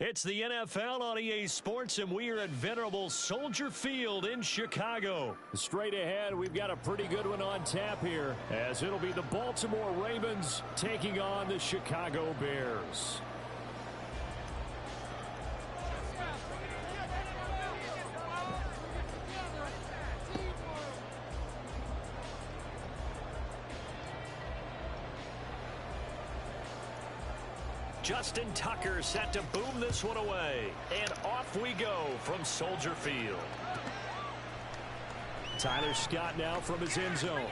It's the NFL on EA Sports, and we are at venerable Soldier Field in Chicago. Straight ahead, we've got a pretty good one on tap here, as it'll be the Baltimore Ravens taking on the Chicago Bears. Justin Tucker set to boom this one away. And off we go from Soldier Field. Tyler Scott now from his end zone.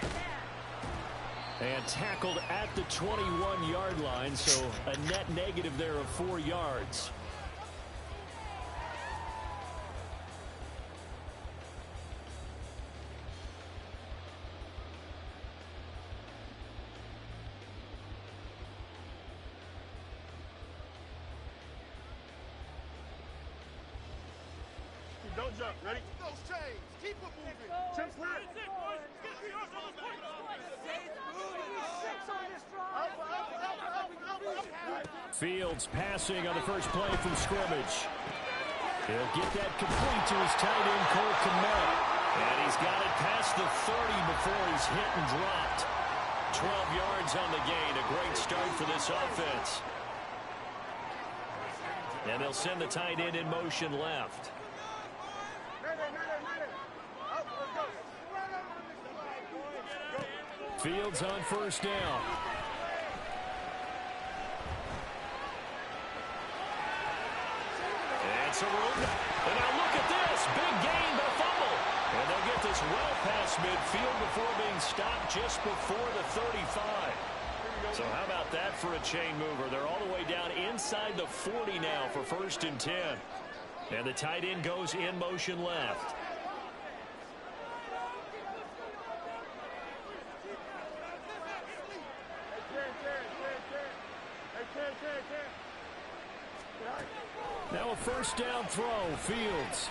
And tackled at the 21-yard line, so a net negative there of 4 yards. Don't jump. Ready? Those chains. Keep it moving. Jump flat. Fields passing on the first play from scrimmage. He'll get that complete to his tight end, Cole Kmet. And he's got it past the 30 before he's hit and dropped. 12 yards on the gain. A great start for this offense. And they'll send the tight end in motion left. Fields on first down. And some room. And now look at this. Big gain, but fumble. And they'll get this well past midfield before being stopped just before the 35. So how about that for a chain mover? They're all the way down inside the 40 now for 1st and 10. And the tight end goes in motion left. Now a first down throw, Fields.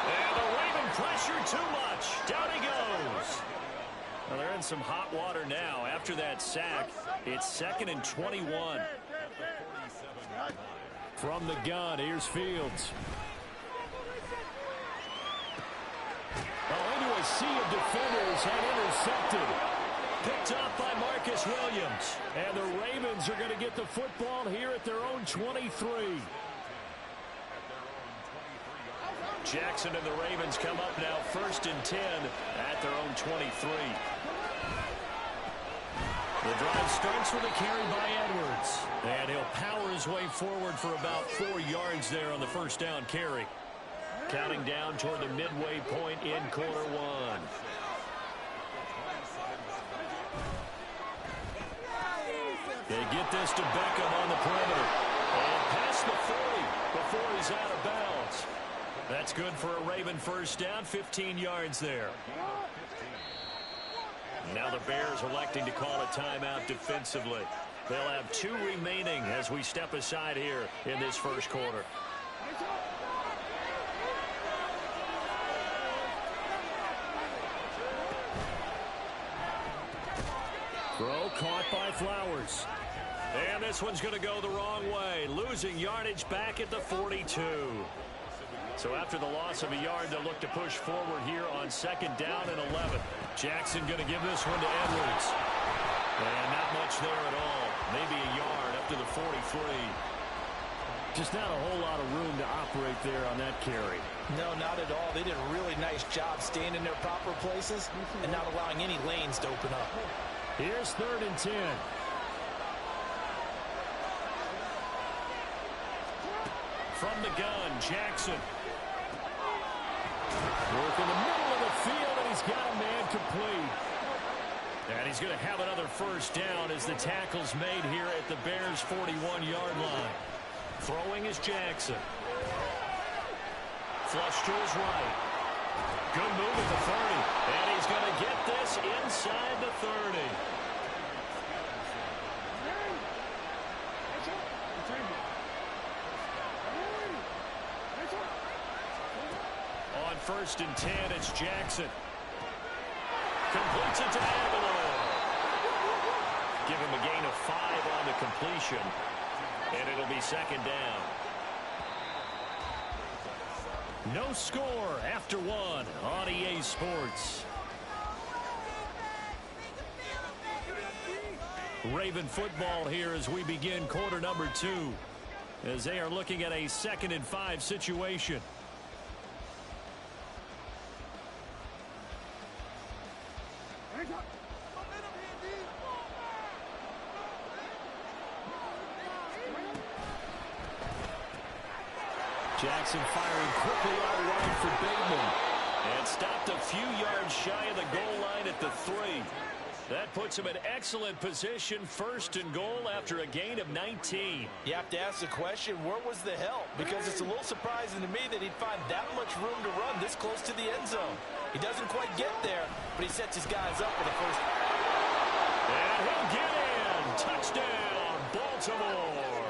And the Raven pressure too much. Down he goes. Well, they're in some hot water now. After that sack, it's 2nd and 21. From the gun, here's Fields. Into a sea of defenders and intercepted. Picked up by Marcus Williams. And the Ravens are going to get the football here at their own 23. Jackson and the Ravens come up now 1st and 10 at their own 23. The drive starts with a carry by Edwards. And he'll power his way forward for about 4 yards there on the first down carry. Counting down toward the midway point in quarter one. They get this to Beckham on the perimeter. And past the 40 before he's out of bounds. That's good for a Raven first down, 15 yards there. Now the Bears electing to call a timeout defensively. They'll have 2 remaining as we step aside here in this first quarter. Throw caught by Flowers. And this one's going to go the wrong way. Losing yardage back at the 42. So after the loss of a yard, they'll look to push forward here on 2nd down and 11. Jackson going to give this one to Edwards. And not much there at all. Maybe a yard up to the 43. Just not a whole lot of room to operate there on that carry. No, not at all. They did a really nice job staying in their proper places and not allowing any lanes to open up. Here's 3rd and 10. From the gun, Jackson. Work in the middle of the field, and he's got a man complete. And he's going to have another first down as the tackle's made here at the Bears' 41-yard line. Throwing is Jackson. Flush to his right. Good move at the 30. And he's going to get this inside the 30. On 1st and 10, it's Jackson. Completes it to Aguilar. give him a gain of 5 on the completion, and it'll be second down. No score after 1 on EA Sports. Raven football here as we begin quarter number 2, as they are looking at a 2nd and 5 situation. Jackson firing quickly out wide for Bateman. And stopped a few yards shy of the goal line at the 3. That puts him in excellent position, 1st and goal after a gain of 19. You have to ask the question, where was the help? Because it's a little surprising to me that he'd find that much room to run this close to the end zone. He doesn't quite get there, but he sets his guys up for the first. And he'll get in. Touchdown, Baltimore.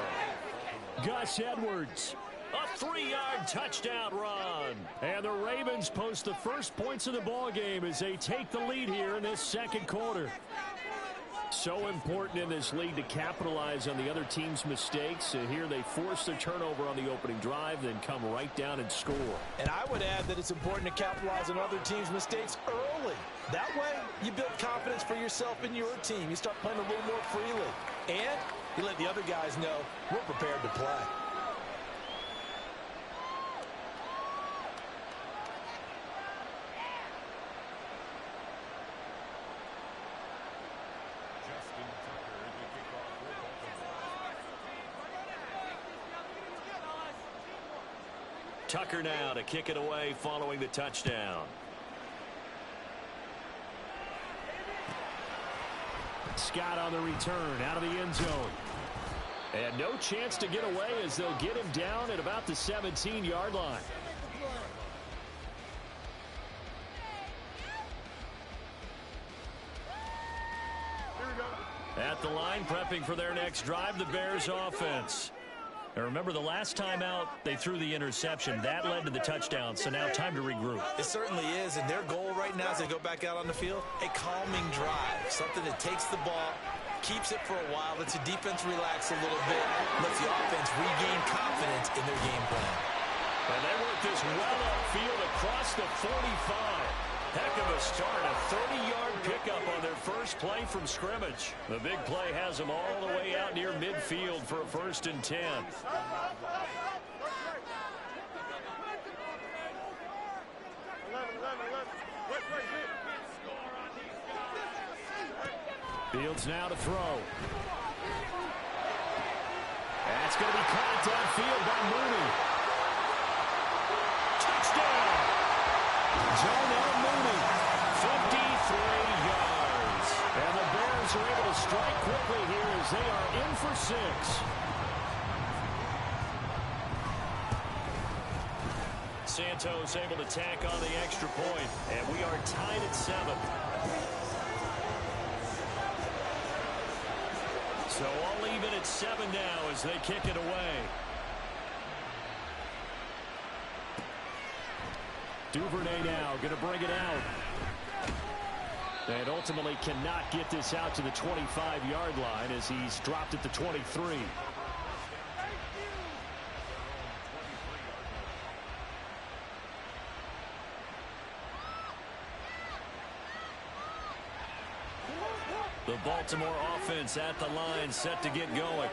Gus Edwards. A 3-yard touchdown run. And the Ravens post the first points of the ball game as they take the lead here in this 2nd quarter. So important in this league to capitalize on the other team's mistakes. Here they force the turnover on the opening drive, then come right down and score. And I would add that it's important to capitalize on other teams' mistakes early. That way, you build confidence for yourself and your team. You start playing a little more freely. And you let the other guys know we're prepared to play. Tucker now to kick it away following the touchdown. Scott on the return out of the end zone. And no chance to get away as they'll get him down at about the 17-yard line. At the line, prepping for their next drive, the Bears offense. And remember, the last time out, they threw the interception. That led to the touchdown, so now time to regroup. It certainly is, and their goal right now as they go back out on the field, a calming drive, something that takes the ball, keeps it for a while, lets the defense relax a little bit, lets the offense regain confidence in their game plan. And they work this well upfield across the 45. Heck of a start, a 30-yard pickup on their first play from scrimmage. The big play has them all the way out near midfield for a 1st and 10. Fields now to throw. That's going to be caught downfield by Mooney. Touchdown! Jonah Mooney, 53 yards. And the Bears are able to strike quickly here as they are in for 6. Santos able to tack on the extra point, and we are tied at 7. So all even at 7 now as they kick it away. Duvernay now going to bring it out. And ultimately cannot get this out to the 25-yard line as he's dropped at the 23. The Baltimore offense at the line, set to get going.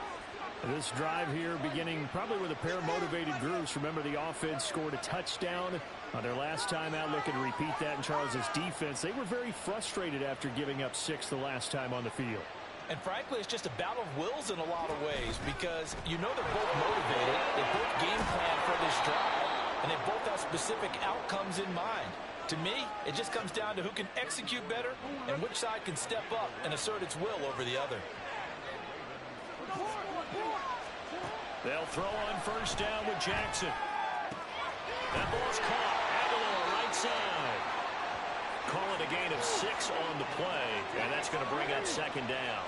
This drive here beginning probably with a pair of motivated groups. Remember, the offense scored a touchdown on their last time out, looking to repeat that in Charles's defense. They were very frustrated after giving up 6 the last time on the field. And frankly, it's just a battle of wills in a lot of ways because you know they're both motivated, they both game plan for this drive, and they both have specific outcomes in mind. To me, it just comes down to who can execute better and which side can step up and assert its will over the other. They'll throw on 1st down with Jackson. That ball's caught. Aguilar right side. Call it a gain of 6 on the play, and that's going to bring up 2nd down.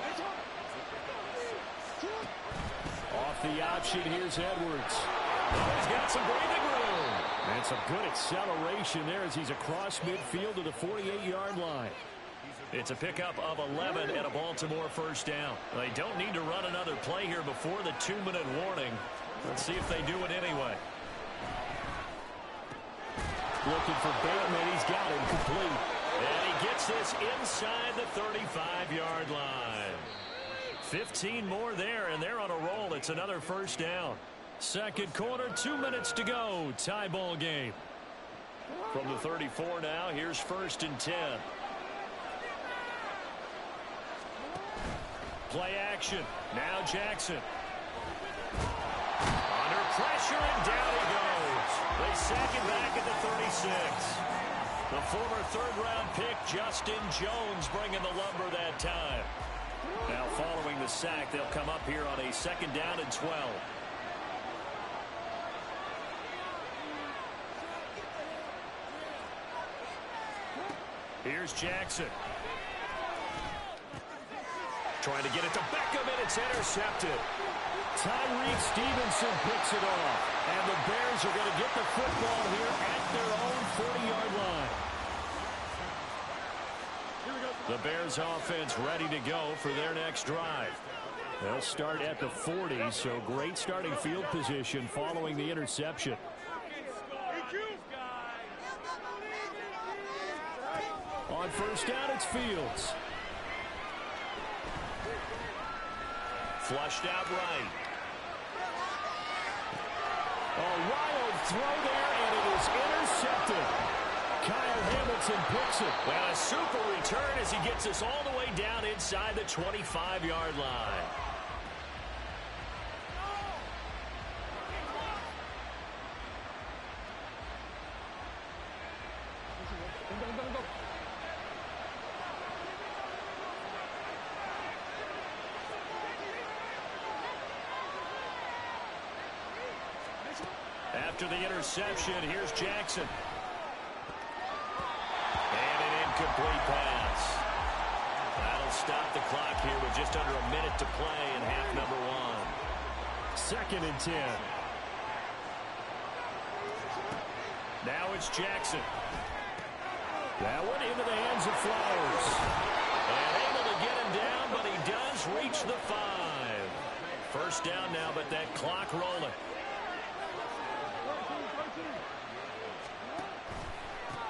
Off the option, here's Edwards. Oh, he's got some breathing room. And some good acceleration there as he's across midfield to the 48-yard line. It's a pickup of 11 and a Baltimore first down. They don't need to run another play here before the 2-minute warning. Let's see if they do it anyway. Looking for Bateman. He's got him complete. And he gets this inside the 35-yard line. 15 more there, and they're on a roll. It's another first down. Second quarter, 2 minutes to go. Tie ball game. From the 34 now, here's 1st and 10. Play action. Now Jackson. Under pressure, and down he goes. They sack him back at the 36. The former third-round pick, Justin Jones, bringing the lumber that time. Now following the sack, they'll come up here on a 2nd down and 12. Here's Jackson. Trying to get it to Beckham, and it's intercepted. Tyreek Stevenson picks it off. And the Bears are going to get the football here at their own 40-yard line. The Bears offense ready to go for their next drive. They'll start at the 40, so great starting field position following the interception. On first down, it's Fields. Flushed out right. A wild throw there, and it is intercepted. Kyle Hamilton picks it. And a super return as he gets us all the way down inside the 25-yard line. After the interception, here's Jackson. And an incomplete pass. That'll stop the clock here with just under a minute to play in half number 1. 2nd and 10. Now it's Jackson. That one into the hands of Flowers. And able to get him down, but he does reach the 5. First down now, but that clock rolling.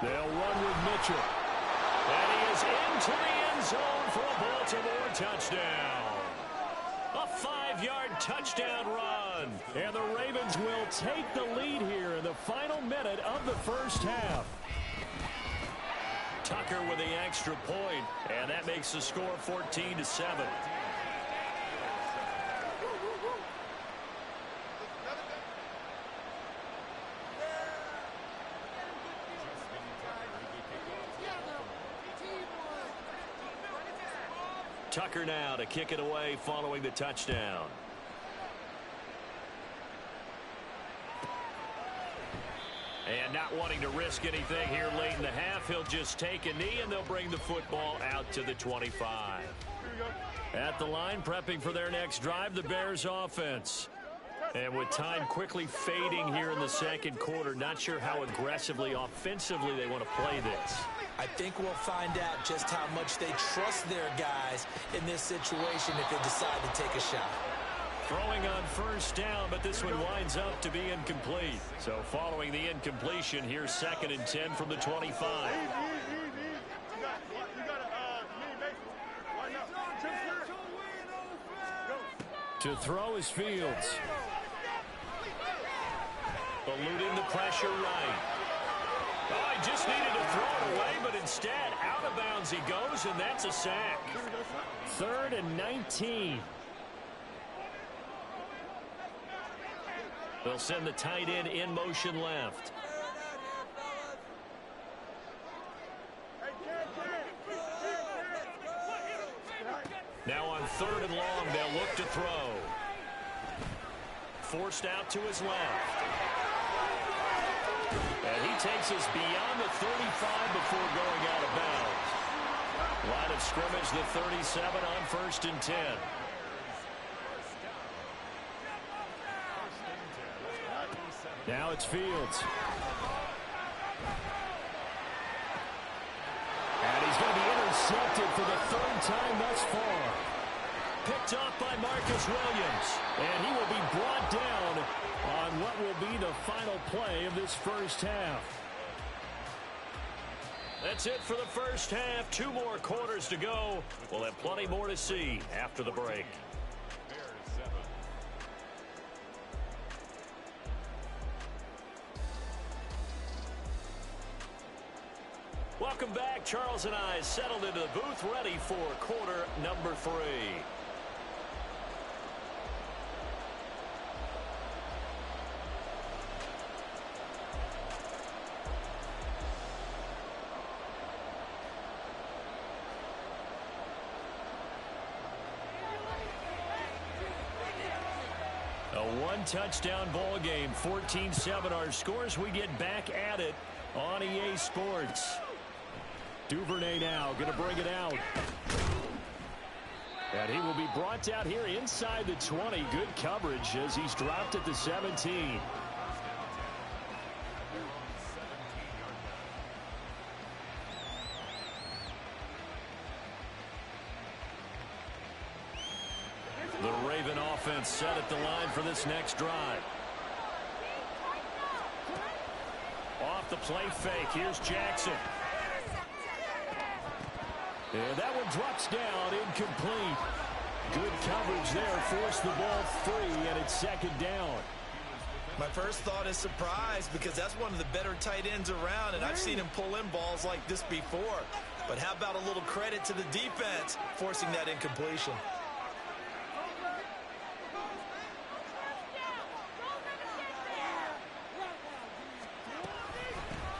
They'll run with Mitchell. And he is into the end zone for a Baltimore touchdown. A 5-yard touchdown run. And the Ravens will take the lead here in the final minute of the first half. Tucker with the extra point, and that makes the score 14-7. Tucker now to kick it away following the touchdown. And not wanting to risk anything here late in the half, he'll just take a knee, and they'll bring the football out to the 25. At the line, prepping for their next drive, the Bears offense. And with time quickly fading here in the second quarter, not sure how aggressively, offensively they want to play this. I think we'll find out just how much they trust their guys in this situation if they decide to take a shot. Throwing on first down, but this one winds up to be incomplete. So following the incompletion, here's 2nd and 10 from the 25. To throw is Fields. Eluding the pressure right. Oh, he just needed to throw it away, but instead, out of bounds he goes, and that's a sack. 3rd and 19. They'll send the tight end in motion left. Now on 3rd and long, they'll look to throw. Forced out to his left. And he takes us beyond the 35 before going out of bounds. Line of scrimmage, the 37 on 1st and 10. Now it's Fields. And And he's going to be intercepted for the third time thus far. Picked off by Marcus Williams. And he will be brought down on what will be the final play of this first half. That's it for the first half. 2 more quarters to go. We'll have plenty more to see after the break. Welcome back. Charles and I settled into the booth, ready for quarter number 3. A 1-touchdown ball game, 14-7 our scores. We get back at it on EA Sports. Duvernay now going to bring it out. And he will be brought down here inside the 20. Good coverage as he's dropped at the 17. The Raven offense set at the line for this next drive. Off the play fake. Here's Jackson. And that one drops down, incomplete. Good coverage there, forced the ball free, and it's second down. My first thought is surprise because that's one of the better tight ends around, and I've seen him pull in balls like this before. But how about a little credit to the defense forcing that incompletion?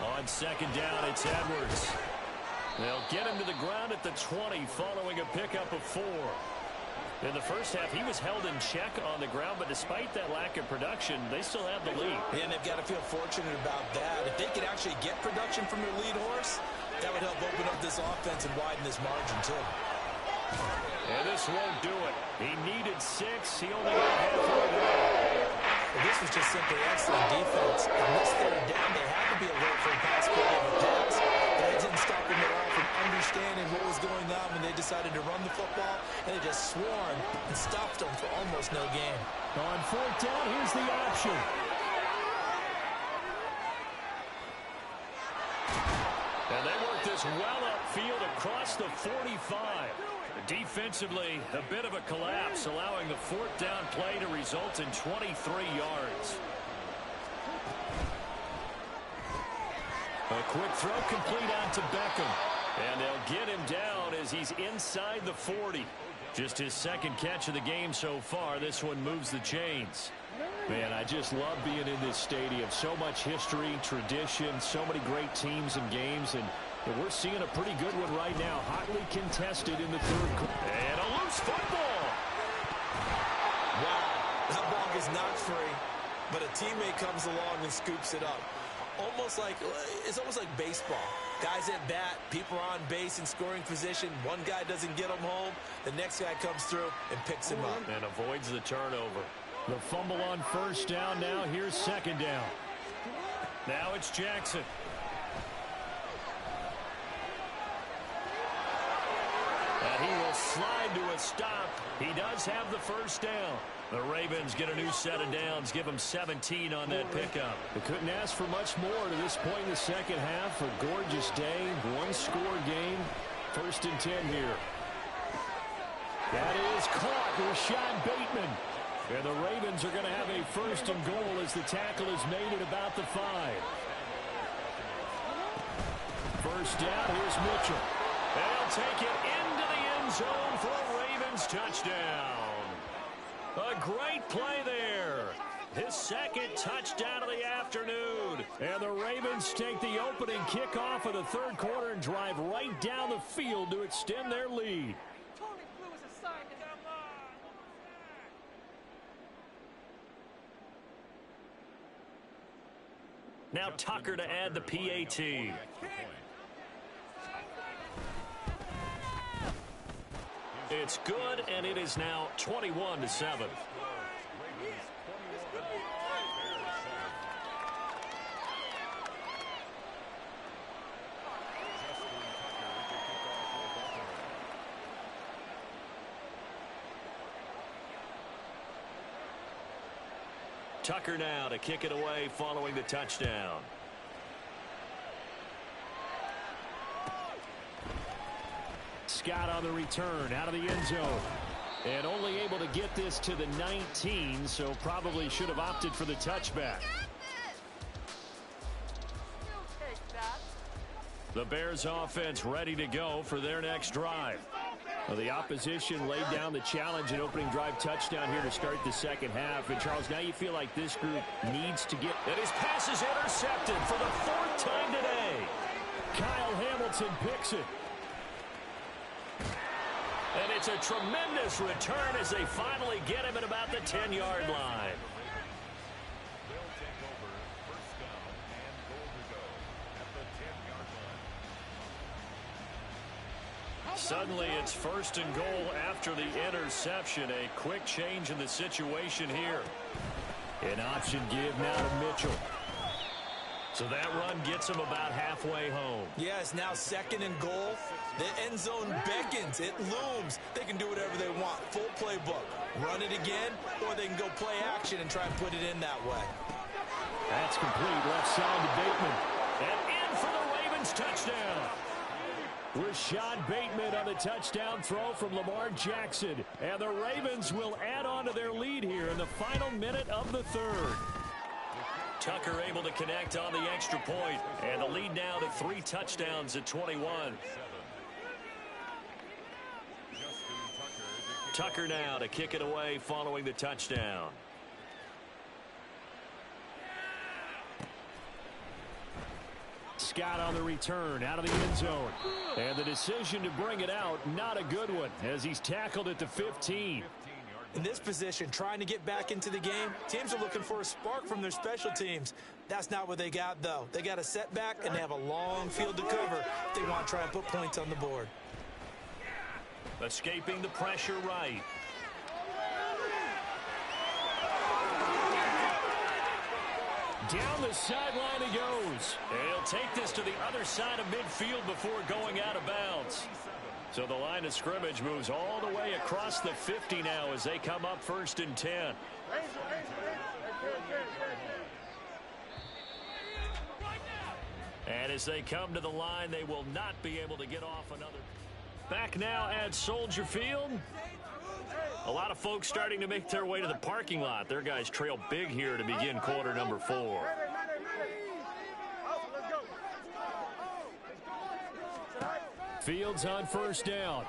On second down, it's Edwards. They'll get him to the ground at the 20 following a pickup of 4. In the first half, he was held in check on the ground, but despite that lack of production, they still have the lead. And they've got to feel fortunate about that. If they could actually get production from their lead horse, that would help open up this offense and widen this margin, too. And this won't do it. He needed 6. He only got halfway there. Well, this was just simply excellent defense. On this third down, they had to be alert for a possibility of a pass. That didn't stop them at all from understanding what was going on when they decided to run the football, and they just swarmed and stopped them for almost no gain. On fourth down, here's the option. And they work this well upfield across the 45. Defensively, a bit of a collapse, allowing the fourth down play to result in 23 yards. A quick throw complete out to Beckham. And they'll get him down as he's inside the 40. Just his second catch of the game so far. This one moves the chains. Man, I just love being in this stadium. So much history, tradition, so many great teams and games, and we're seeing a pretty good one right now. Hotly contested in the third quarter. And a loose football. Wow, that ball gets knocked free, but a teammate comes along and scoops it up. It's almost like baseball. Guys at bat, people are on base in scoring position. One guy doesn't get him home. The next guy comes through and picks him up. And avoids the turnover. The fumble on first down now. Here's second down. Now it's Jackson. And he will slide to a stop. He does have the first down. The Ravens get a new set of downs. Give them 17 on that pickup. They couldn't ask for much more to this point in the second half. A gorgeous day, one-score game. First and 10 here. That is caught. Rashad Bateman. And the Ravens are going to have a first and goal as the tackle is made at about the 5. First down, here's Mitchell. They'll take it into the end zone for a Ravens touchdown. A great play there. His second touchdown of the afternoon. And the Ravens take the opening kickoff of the third quarter and drive right down the field to extend their lead. Now Tucker to add the PAT. It's good, and it is now 21-7. Tucker now to kick it away following the touchdown. Scott on the return out of the end zone. And only able to get this to the 19, so probably should have opted for the touchback. The Bears offense ready to go for their next drive. Well, the opposition laid down the challenge and opening drive touchdown here to start the second half. And, Charles, now you feel like this group needs to get... And his pass is intercepted for the 4th time today. Kyle Hamilton picks it. And it's a tremendous return as they finally get him at about the 10-yard line. Suddenly it's 1st and goal after the interception. A quick change in the situation here. An option give now to Mitchell. So that run gets him about halfway home. Yes, now 2nd and goal. The end zone beckons. It looms. They can do whatever they want. Full playbook. Run it again, or they can go play action and try and put it in that way. That's complete. Left side to Bateman. And in for the Ravens touchdown. Rashad Bateman on the touchdown throw from Lamar Jackson. And the Ravens will add on to their lead here in the final minute of the 3rd. Tucker able to connect on the extra point. And the lead now to 3 touchdowns at 21. Tucker now to kick it away following the touchdown. Scott on the return out of the end zone. And the decision to bring it out, not a good one, as he's tackled at the 15. In this position, trying to get back into the game, teams are looking for a spark from their special teams. That's not what they got, though. They got a setback, and they have a long field to cover if they want to try and put points on the board. Escaping the pressure right. Down the sideline he goes. And he'll take this to the other side of midfield before going out of bounds. So the line of scrimmage moves all the way across the 50 now as they come up 1st and 10. And as they come to the line, they will not be able to get off another. Back now at Soldier Field. A lot of folks starting to make their way to the parking lot. Their guys trail big here to begin quarter number 4. Fields on 1st down.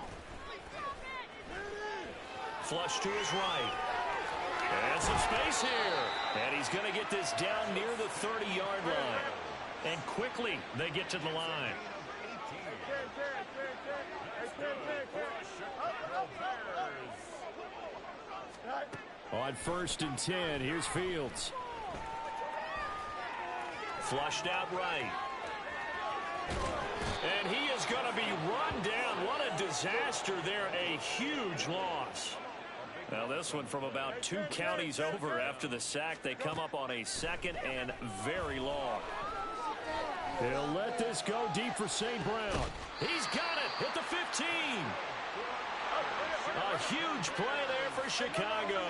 Flush to his right. And some space here. And he's going to get this down near the 30-yard line. And quickly they get to the line. On 1st and 10, here's Fields. Flushed out right. And he is going to be run down. What a disaster there. A huge loss. Now this one from about 2 counties over after the sack. They come up on a 2nd and very long. They'll let this go deep for St. Brown. He's got it at the 15. A huge play there for Chicago.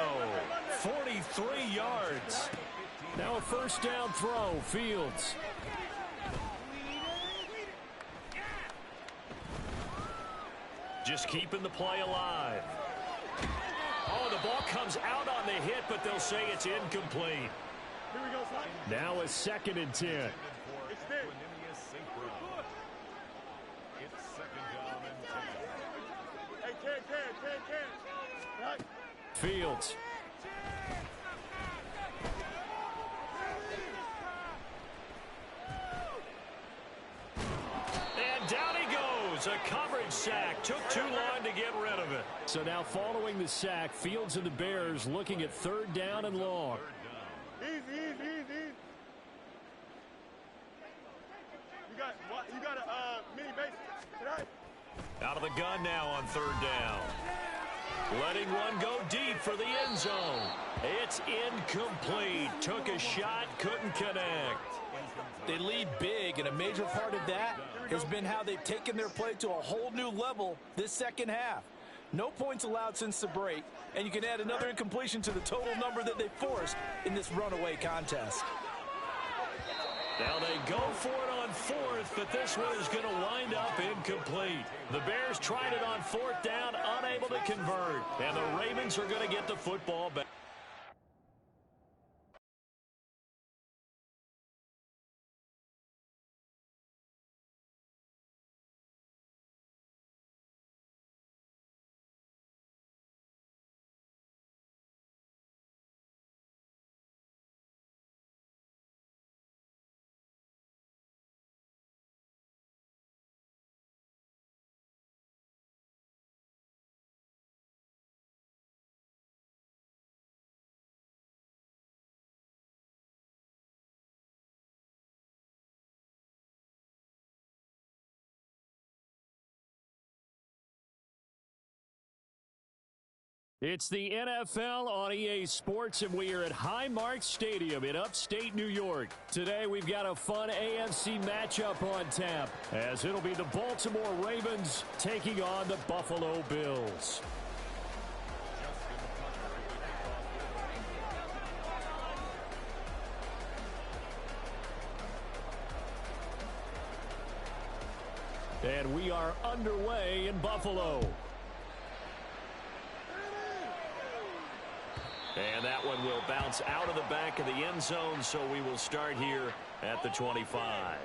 43 yards. Now a 1st down throw. Fields. Just keeping the play alive. Oh, the ball comes out on the hit, but they'll say it's incomplete. Now a 2nd and 10. Fields. And down he goes. A coverage sack. Took too long to get rid of it. So now following the sack, Fields and the Bears looking at 3rd down and long. Easy. You got a mini base tonight. Out of the gun now on 3rd down. Letting one go deep for the end zone. It's incomplete. Took a shot, couldn't connect. They lead big, and a major part of that has been how they've taken their play to a whole new level this second half. No points allowed since the break, and you can add another incompletion to the total number that they forced in this runaway contest. Now they go for it on fourth, but this one is going to wind up incomplete. The Bears tried it on fourth down, unable to convert, and the Ravens are going to get the football back. It's the NFL on EA Sports, and we are at Highmark Stadium in upstate New York. Today, we've got a fun AFC matchup on tap, as it'll be the Baltimore Ravens taking on the Buffalo Bills. And we are underway in Buffalo. And that one will bounce out of the back of the end zone, so we will start here at the 25.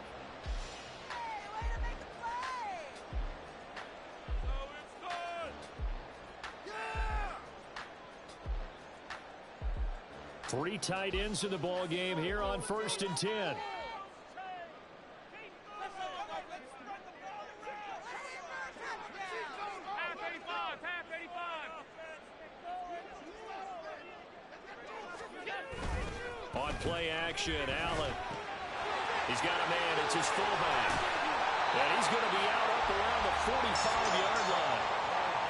Three tight ends in the ball game here on 1st and 10. On play action, Allen. He's got a man. It's his fullback. And he's going to be out up around the 45-yard line.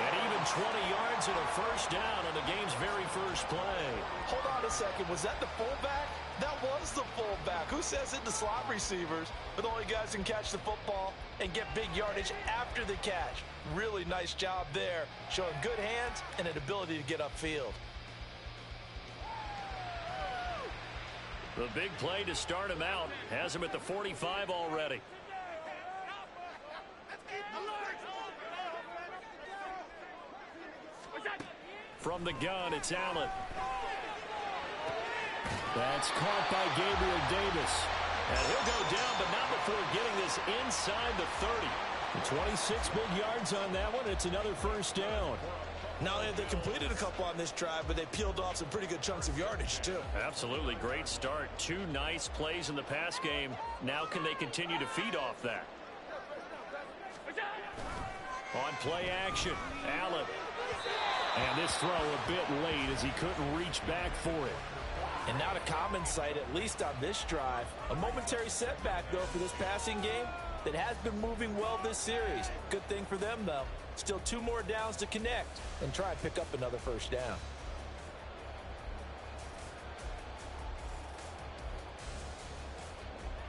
And even 20 yards and a first down on the game's very first play. Hold on a second. Was that the fullback? That was the fullback. Who says it to slot receivers? But the only guys who can catch the football and get big yardage after the catch. Really nice job there. Showing good hands and an ability to get upfield. The big play to start him out has him at the 45 already. From the gun, it's Allen. That's caught by Gabriel Davis. And he'll go down, but not before getting this inside the 30. 26 big yards on that one. It's another first down. Not only have they completed a couple on this drive, but they peeled off some pretty good chunks of yardage, too. Absolutely. Great start. Two nice plays in the pass game. Now can they continue to feed off that? On play action, Allen. And this throw a bit late as he couldn't reach back for it. And not a common sight, at least on this drive. A momentary setback, though, for this passing game that has been moving well this series. Good thing for them, though. Still 2 more downs to connect and try and pick up another first down.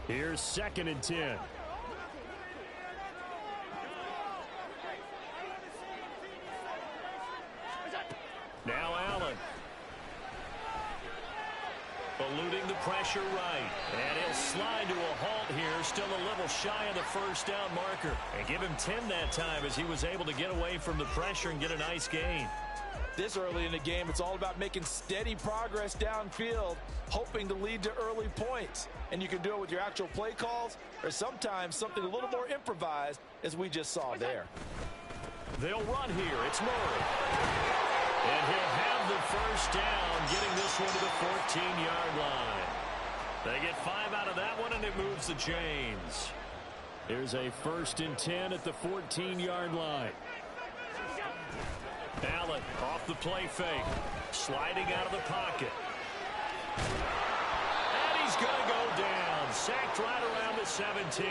Here's 2nd and 10. Now Allen. Eluding the pressure right. And he'll slide to a halt here. Still a little shy of the first down marker. And give him 10 that time as he was able to get away from the pressure and get a nice gain. This early in the game, it's all about making steady progress downfield, hoping to lead to early points. And you can do it with your actual play calls or sometimes something a little more improvised, as we just saw there. They'll run here. It's Murray. And he'll have the first down, getting this one to the 14-yard line. They get 5 out of that one, and it moves the chains. Here's a 1st and 10 at the 14-yard line. Allen off the play fake, sliding out of the pocket. And he's going to go down, sacked right around the 17.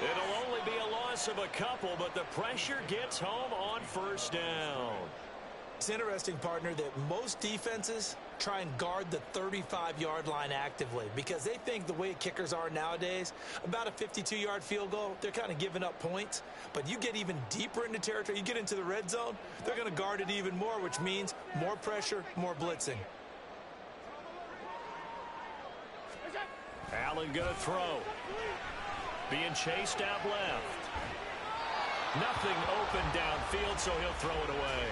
It'll only be a loss of a couple, but the pressure gets home on first down. It's interesting, partner, that most defenses try and guard the 35-yard line actively because they think the way kickers are nowadays, about a 52-yard field goal, they're kind of giving up points. But you get even deeper into territory, you get into the red zone, they're going to guard it even more, which means more pressure, more blitzing. Allen going to throw. Being chased out left. Nothing open downfield, so he'll throw it away.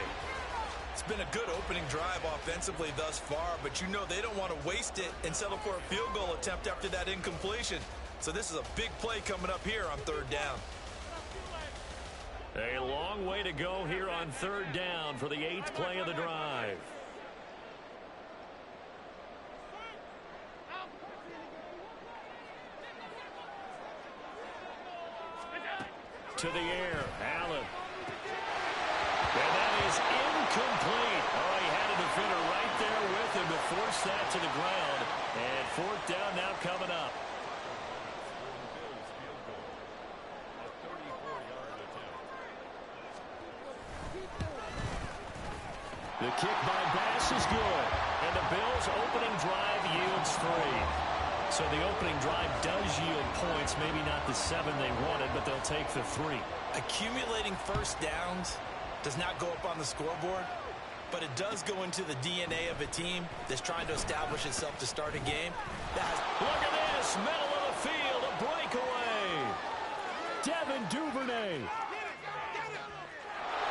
It's been a good opening drive offensively thus far, but you know they don't want to waste it and settle for a field goal attempt after that incompletion. So this is a big play coming up here on third down. A long way to go here on third down for the 8th play of the drive. To the air, Allen. And that is incomplete. Oh, he had a defender right there with him to force that to the ground. And 4th down now coming up. The kick by Bass is good. And the Bills' opening drive yields 3. So the opening drive does yield points, maybe not the 7 they wanted, but they'll take the 3. Accumulating first downs does not go up on the scoreboard, but it does go into the DNA of a team that's trying to establish itself to start a game. Look at this, middle of the field, a breakaway. Devin Duvernay. And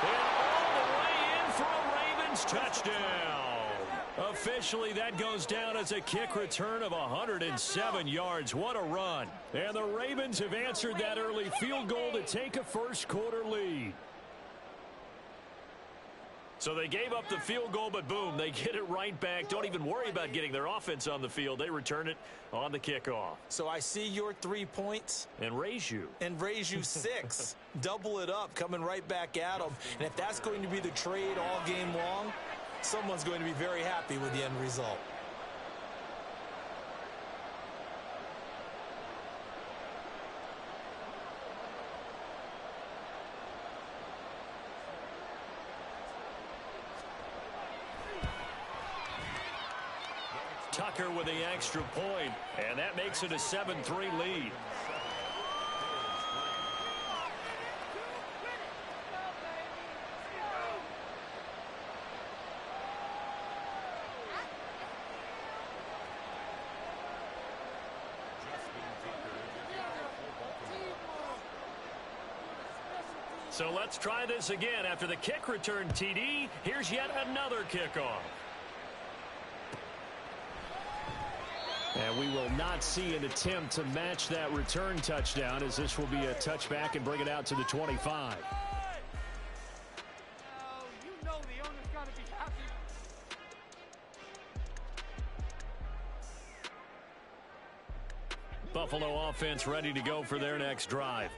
all the way in for a Ravens touchdown. Officially, that goes down as a kick return of 107 yards. What a run. And the Ravens have answered that early field goal to take a first-quarter lead. So they gave up the field goal, but boom, they get it right back. Don't even worry about getting their offense on the field. They return it on the kickoff. So I see your 3 points. And raise you. And raise you 6. Double it up, coming right back at them. And if that's going to be the trade all game long, someone's going to be very happy with the end result. Tucker with the extra point, and that makes it a 7-3 lead. So let's try this again. After the kick return TD, here's yet another kickoff. And we will not see an attempt to match that return touchdown, as this will be a touchback and bring it out to the 25. You know the owner's got to be happy. Buffalo offense ready to go for their next drive.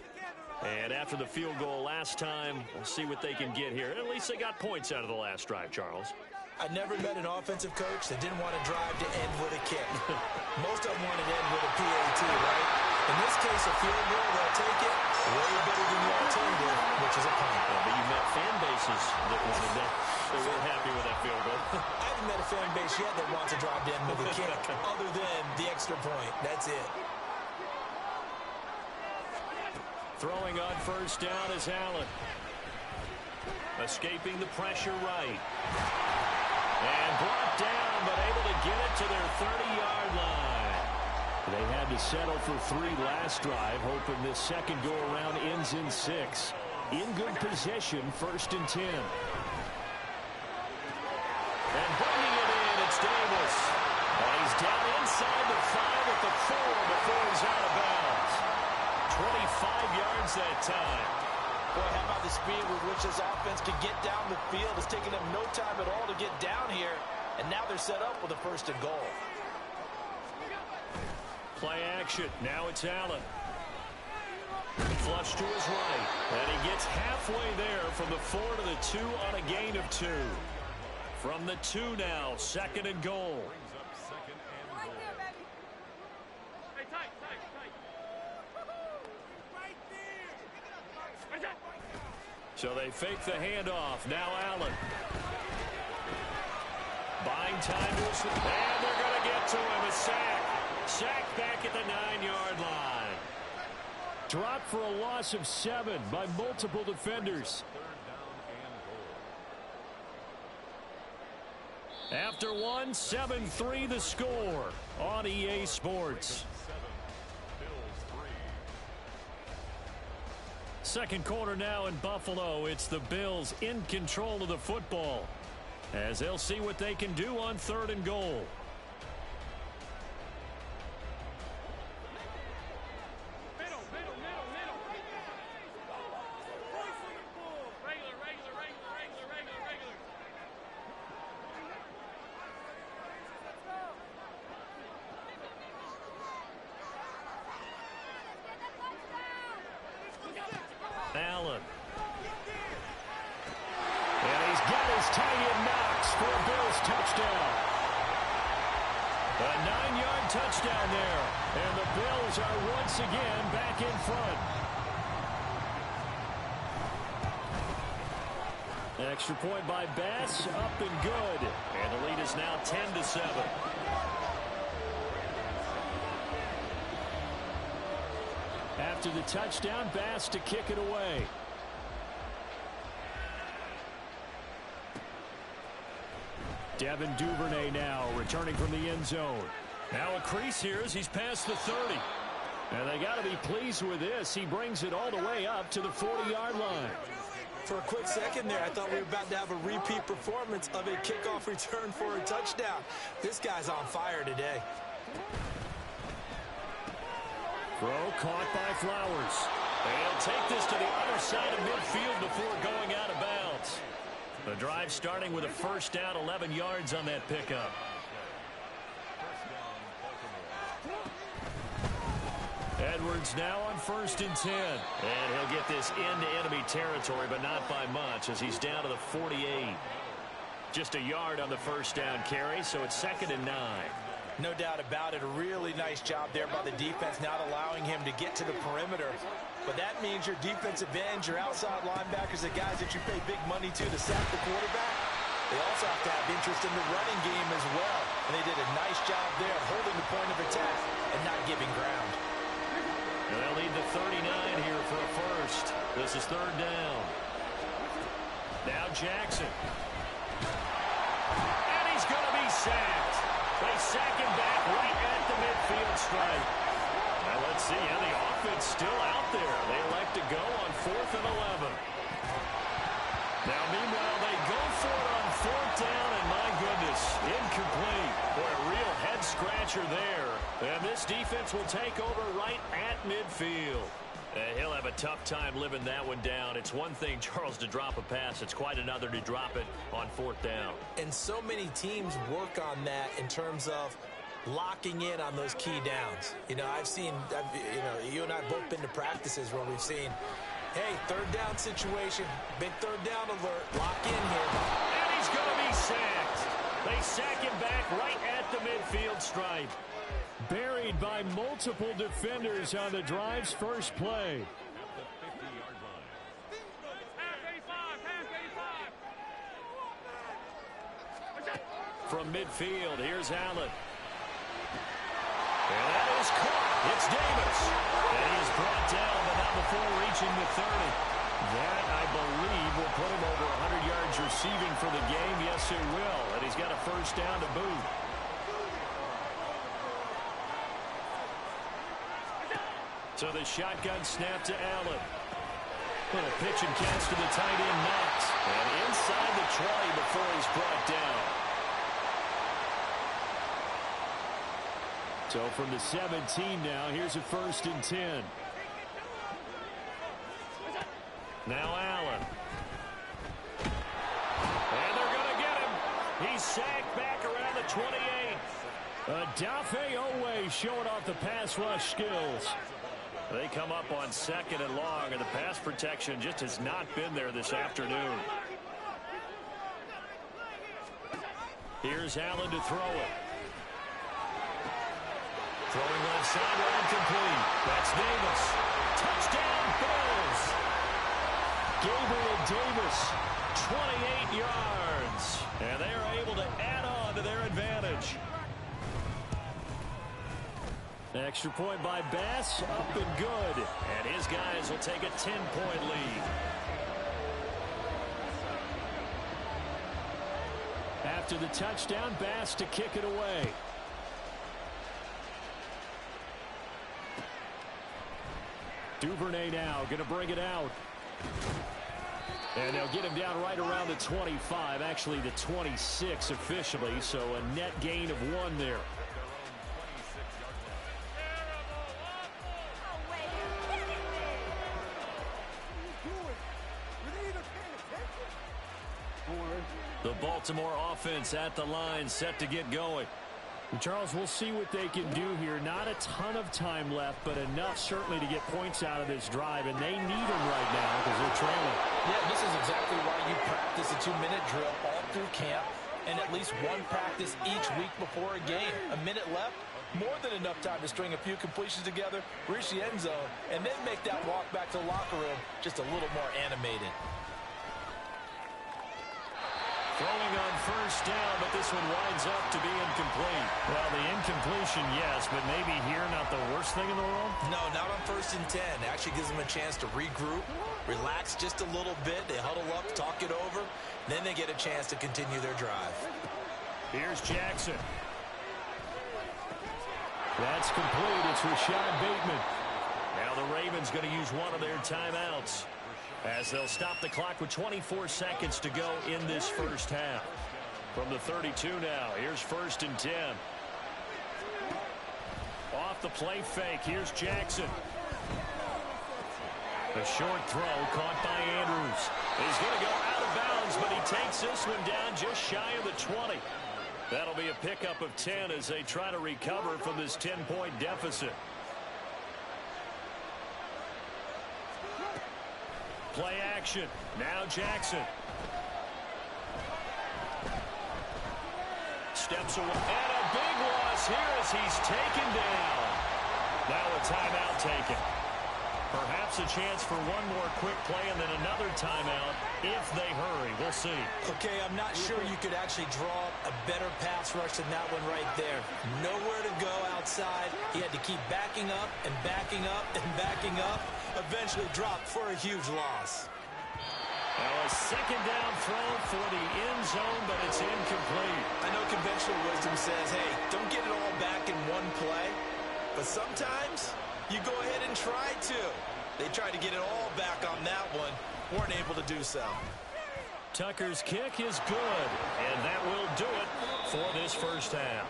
And after the field goal last time, we'll see what they can get here. At least they got points out of the last drive, Charles. I never met an offensive coach that didn't want to drive to end with a kick. Most of them wanted to end with a PAT, right? In this case, a field goal, they'll take it. Way better than the alternative, which is a punt. Yeah, but you met fan bases that wanted that. They weren't happy with that field goal. I haven't met a fan base yet that wants to drive to end with a kick, other than the extra point. That's it. Throwing on first down is Allen. Escaping the pressure right. And brought down, but able to get it to their 30-yard line. They had to settle for 3 last drive, hoping this second go-around ends in 6. In good position, 1st and 10. And bringing it in, it's Davis. And he's down inside the 5 at the 4 before he's out of bounds. 25 yards that time. Boy, how about the speed with which this offense can get down the field? It's taking them no time at all to get down here. And now they're set up with a 1st and goal. Play action. Now it's Allen. Flush to his right. And he gets halfway there from the 4 to the 2 on a gain of 2. From the 2 now, 2nd and goal. So they fake the handoff. Now Allen. Buying time to his... And they're going to get to him. A sack. Sack back at the 9-yard line. Dropped for a loss of 7 by multiple defenders. After one, 7-3 the score on EA Sports. Second quarter now in Buffalo. It's the Bills in control of the football, as they'll see what they can do on 3rd and goal. Allen. And he's got his tight end Knox for a Bills touchdown. A 9-yard touchdown there. And the Bills are once again back in front. Extra point by Bass, up and good. And the lead is now 10-7. After the touchdown, Bass to kick it away. Devin Duvernay now returning from the end zone. Now a crease here as he's past the 30. And they got to be pleased with this. He brings it all the way up to the 40-yard line. For a quick second there, I thought we were about to have a repeat performance of a kickoff return for a touchdown. This guy's on fire today. Throw caught by Flowers. They'll take this to the other side of midfield before going out of bounds. The drive starting with a first down, 11 yards on that pickup. Edwards now on 1st and 10. And he'll get this into enemy territory, but not by much, as he's down to the 48. Just a yard on the first down carry, so it's 2nd and 9. No doubt about it. A really nice job there by the defense, not allowing him to get to the perimeter. But that means your defensive ends, your outside linebackers, the guys that you pay big money to sack the quarterback, they also have to have interest in the running game as well. And they did a nice job there holding the point of attack and not giving ground. And they'll need the 39 here for a first. This is 3rd down. Now Jackson. And he's going to be sacked. They sack him back right at the midfield stripe. Now let's see how the offense still out there. They elect to go on 4th and 11. Now meanwhile they go for it on 4th down, and my goodness, incomplete. Boy, a real head scratcher there. And this defense will take over right at midfield. And he'll have a tough time living that one down. It's one thing, Charles, to drop a pass. It's quite another to drop it on 4th down. And so many teams work on that in terms of locking in on those key downs. You know, you and I have both been to practices where we've seen, hey, 3rd down situation, big 3rd down alert, lock in here. And he's going to be sacked. They sack him back right at the midfield stripe. Buried by multiple defenders on the drive's first play. From midfield, here's Allen. And that is caught. It's Davis. And he is brought down, but not before reaching the 30. That, I believe, will put him over 100 yards receiving for the game. Yes, it will. And he's got a first down to boot. So the shotgun snap to Allen. Put a pitch and catch to the tight end, Knox. And inside the 20 before he's brought down. So from the 17 now, here's a 1st and 10. Now Allen. And they're going to get him. He's sacked back around the 28. Adafe Owe showing off the pass rush skills. They come up on 2nd and long, and the pass protection just has not been there this afternoon. Here's Allen to throw it. Throwing left sideline complete. That's Davis. Touchdown, Bills. Gabriel Davis, 28 yards. And they are able to add on to their advantage. Extra point by Bass, up and good. And his guys will take a 10-point lead. After the touchdown, Bass to kick it away. Duvernay now going to bring it out. And they'll get him down right around the 25, actually the 26 officially, so a net gain of 1 there. The Baltimore offense at the line, set to get going. And Charles, we'll see what they can do here. Not a ton of time left, but enough certainly to get points out of this drive, and they need them right now because they're trailing. Yeah, this is exactly why you practice a 2-minute drill all through camp and at least one practice each week before a game. A minute left, more than enough time to string a few completions together, reach the end zone, and then make that walk back to the locker room just a little more animated. Throwing on first down, but this one winds up to be incomplete. Well, the incompletion, yes, but maybe here not the worst thing in the world? No, not on 1st and 10. It actually gives them a chance to regroup, relax just a little bit. They huddle up, talk it over. Then they get a chance to continue their drive. Here's Jackson. That's complete. It's Rashad Bateman. Now the Ravens going to use one of their timeouts, as they'll stop the clock with 24 seconds to go in this first half. From the 32 now, here's 1st and 10. Off the play fake, here's Jackson. A short throw caught by Andrews. He's going to go out of bounds, but he takes this one down just shy of the 20. That'll be a pickup of 10 as they try to recover from this 10-point deficit. Play action. Now Jackson. Steps away. And a big loss here as he's taken down. Now a timeout taken. Perhaps a chance for one more quick play and then another timeout if they hurry. We'll see. Okay, I'm not sure you could actually draw a better pass rush than that one right there. Nowhere to go outside. He had to keep backing up and backing up and backing up. Eventually dropped for a huge loss. Now a second down throw for the end zone, but it's incomplete. I know conventional wisdom says, hey, don't get it all back in one play. But sometimes you go ahead and try to. They tried to get it all back on that one. Weren't able to do so. Tucker's kick is good, and that will do it for this first half.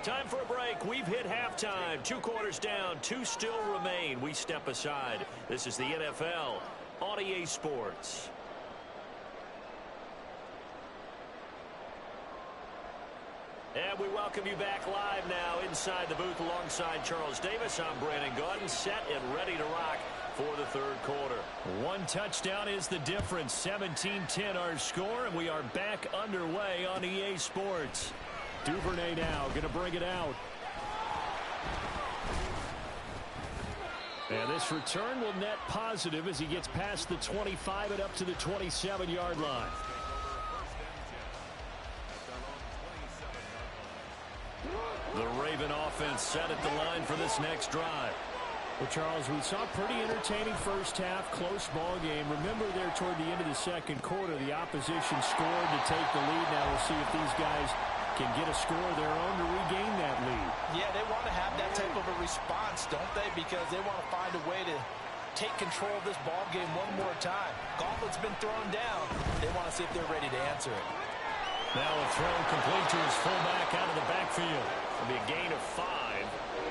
Time for a break. We've hit halftime. 2 quarters down, 2 still remain. We step aside. This is the NFL on EA Sports. And we welcome you back live now inside the booth alongside Charles Davis. I'm Brandon Gaudin, set and ready to rock for the third quarter. 1 touchdown is the difference. 17-10 our score, and we are back underway on EA Sports. Duvernay now going to bring it out. And this return will net positive as he gets past the 25 and up to the 27-yard line. The Raven offense set at the line for this next drive. Well, Charles, we saw a pretty entertaining first half, close ball game. Remember there toward the end of the second quarter, the opposition scored to take the lead. Now we'll see if these guys can get a score of their own to regain that lead. Yeah, they want to have that type of a response, don't they? Because they want to find a way to take control of this ball game one more time. Gauntlet's been thrown down. They want to see if they're ready to answer it. Now a throw complete to his fullback out of the backfield. It'll be a gain of 5.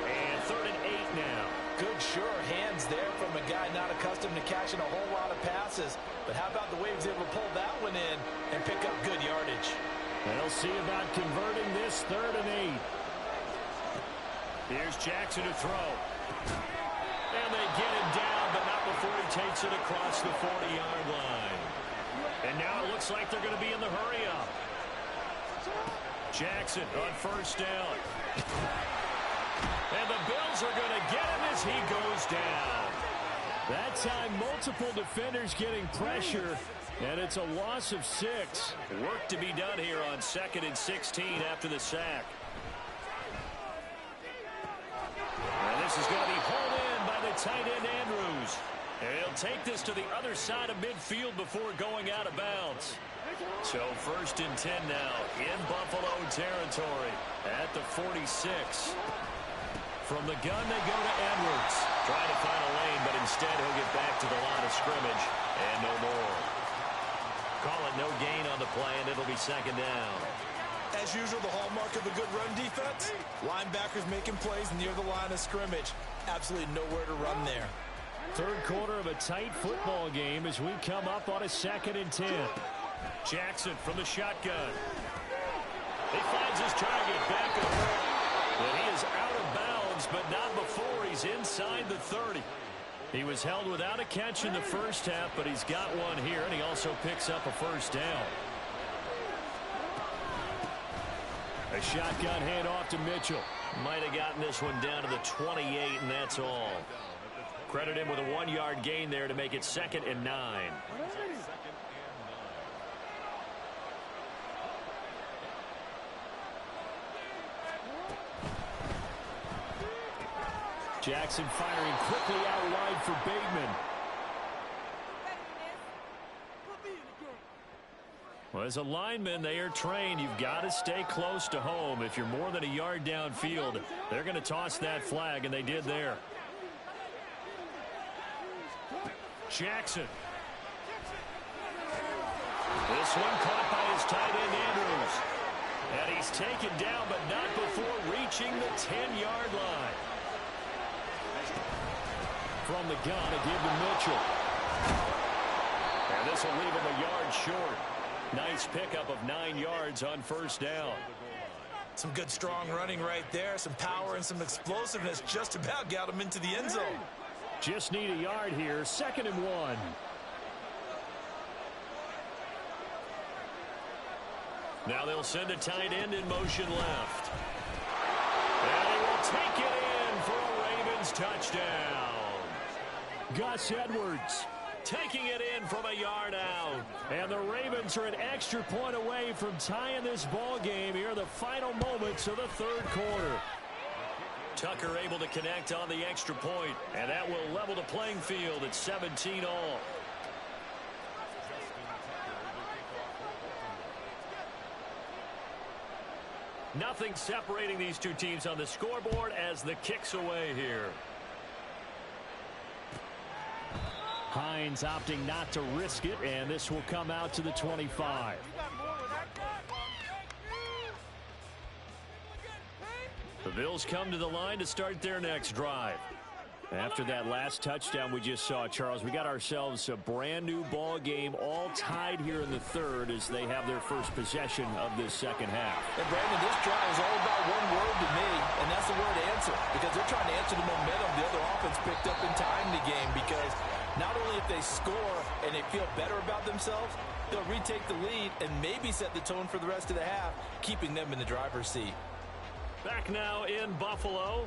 And 3rd and 8 now. Good, sure hands there from a guy not accustomed to catching a whole lot of passes. But how about the way he was able to pull that one in and pick up good yardage? They'll see about converting this 3rd and 8. Here's Jackson to throw. And they get him down, but not before he takes it across the 40-yard line. And now it looks like they're going to be in the hurry-up. Jackson on first down. And the Bills are going to get him as he goes down. That time, multiple defenders getting pressure. And it's a loss of 6. Work to be done here on 2nd and 16 after the sack. And this is going to be hauled in by the tight end Andrews. And he'll take this to the other side of midfield before going out of bounds. So 1st and 10 now in Buffalo territory at the 46. From the gun, they go to Edwards. Trying to find a lane, but instead he'll get back to the line of scrimmage and no more. Call it no gain on the play, and it'll be 2nd down. As usual, the hallmark of a good run defense, linebackers making plays near the line of scrimmage. Absolutely nowhere to run there. Third quarter of a tight football game as we come up on a 2nd and 10. Jackson from the shotgun. He finds his target back at the and he is out of bounds, but not before he's inside the 30. He was held without a catch in the first half, but he's got one here, and he also picks up a 1st down. A shotgun handoff to Mitchell. Might have gotten this one down to the 28, and that's all. Credit him with a 1-yard gain there to make it 2nd and 9. Jackson firing quickly out wide for Bateman. Well, as a lineman, they are trained. You've got to stay close to home. If you're more than a yard downfield, they're going to toss that flag, and they did there. Jackson. This one caught by his tight end Andrews. And he's taken down, but not before reaching the 10-yard line. From the gun, a give to Mitchell. And this will leave him a yard short. Nice pickup of 9 yards on 1st down. Some good strong running right there. Some power and some explosiveness just about got him into the end zone. Just need a yard here. 2nd and 1. Now they'll send a tight end in motion left. And he will take it in for a Ravens touchdown. Gus Edwards taking it in from a yard out. And the Ravens are an extra point away from tying this ball game here in the final moments of the 3rd quarter. Tucker able to connect on the extra point, and that will level the playing field at 17 all. Nothing separating these two teams on the scoreboard as the kick's away here. Hines opting not to risk it, and this will come out to the 25. The Bills come to the line to start their next drive. After that last touchdown we just saw, Charles, we got ourselves a brand new ball game, all tied here in the 3rd as they have their first possession of this 2nd half. And Brandon, this drive is all about one word to me, and that's the word answer, because they're trying to answer the momentum the other offense picked up in tying the game, because not only if they score and they feel better about themselves, they'll retake the lead and maybe set the tone for the rest of the half, keeping them in the driver's seat. Back now in Buffalo.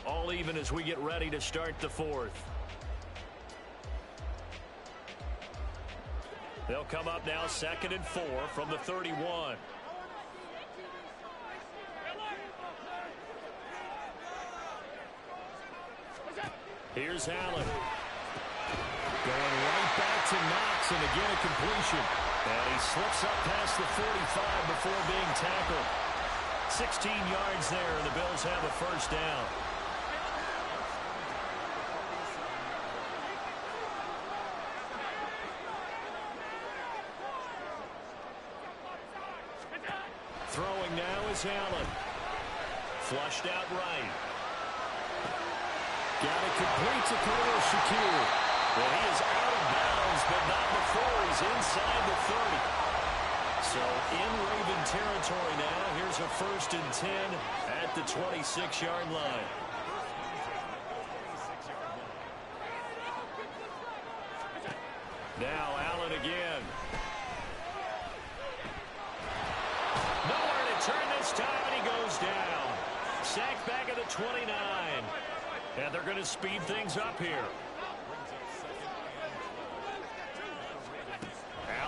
All even as we get ready to start the 4th. They'll come up now 2nd and 4 from the 31. Here's Allen. Going right back to Knox, and again a completion. And he slips up past the 45 before being tackled. 16 yards there, and the Bills have a 1st down. Throwing now is Allen. Flushed out right. Got it complete to Khalil Shakir. Well, he is out of bounds, but not before he's inside the 30. So in Raven territory now. Here's a 1st and 10 at the 26-yard line. Now Allen again. Nowhere to turn this time, and he goes down. Sacked back at the 29. And they're going to speed things up here.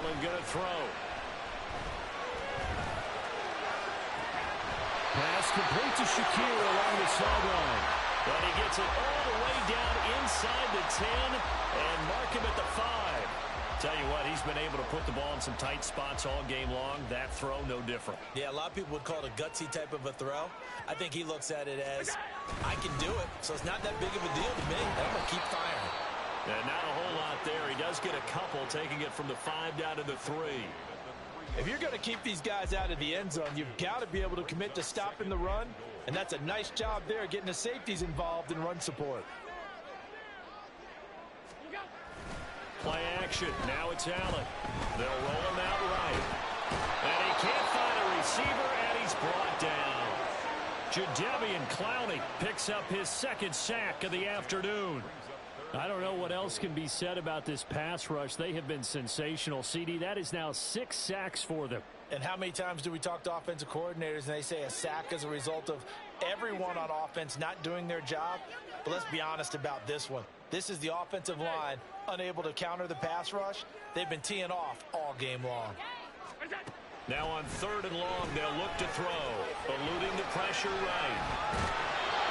Allen going to throw. Pass complete to Shakir along the sideline. But he gets it all the way down inside the 10 and mark him at the 5. Tell you what, he's been able to put the ball in some tight spots all game long. That throw, no different. Yeah, a lot of people would call it a gutsy type of a throw. I think he looks at it as, I can do it, so it's not that big of a deal to me. I'm going to keep firing. And not a whole lot there. He does get a couple, taking it from the 5 down to the 3. If you're going to keep these guys out of the end zone, you've got to be able to commit to stopping the run, and that's a nice job there, getting the safeties involved in run support. Play action. Now it's Allen. They'll roll him out right. And he can't find a receiver, and he's brought down. Jadeveon Clowney picks up his second sack of the afternoon. I don't know what else can be said about this pass rush. They have been sensational. CD, that is now 6 sacks for them. And how many times do we talk to offensive coordinators and they say a sack is a result of everyone on offense not doing their job? But let's be honest about this one. This is the offensive line unable to counter the pass rush. They've been teeing off all game long. Now on 3rd and long, they'll look to throw. Eluding the pressure right.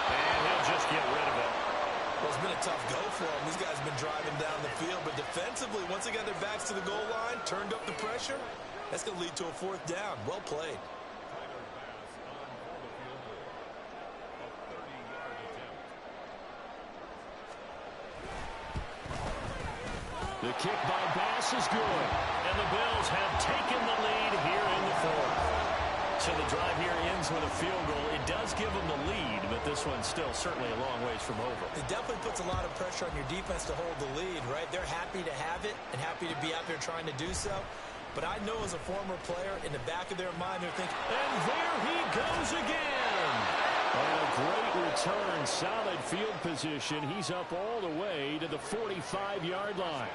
And he'll just get rid of it. Well, it's been a tough go for them. These guys have been driving down the field, but defensively, once they got their backs to the goal line, turned up the pressure, that's going to lead to a 4th down. Well played. The kick by Bass is good, and the Bills have taken the lead here in the 4th. So the drive here ends with a field goal. It does give them the lead, but this one's still certainly a long ways from over. It definitely puts a lot of pressure on your defense to hold the lead, right? They're happy to have it and happy to be out there trying to do so. But I know as a former player, in the back of their mind, they're thinking, and there he goes again. And a great return, solid field position. He's up all the way to the 45-yard line.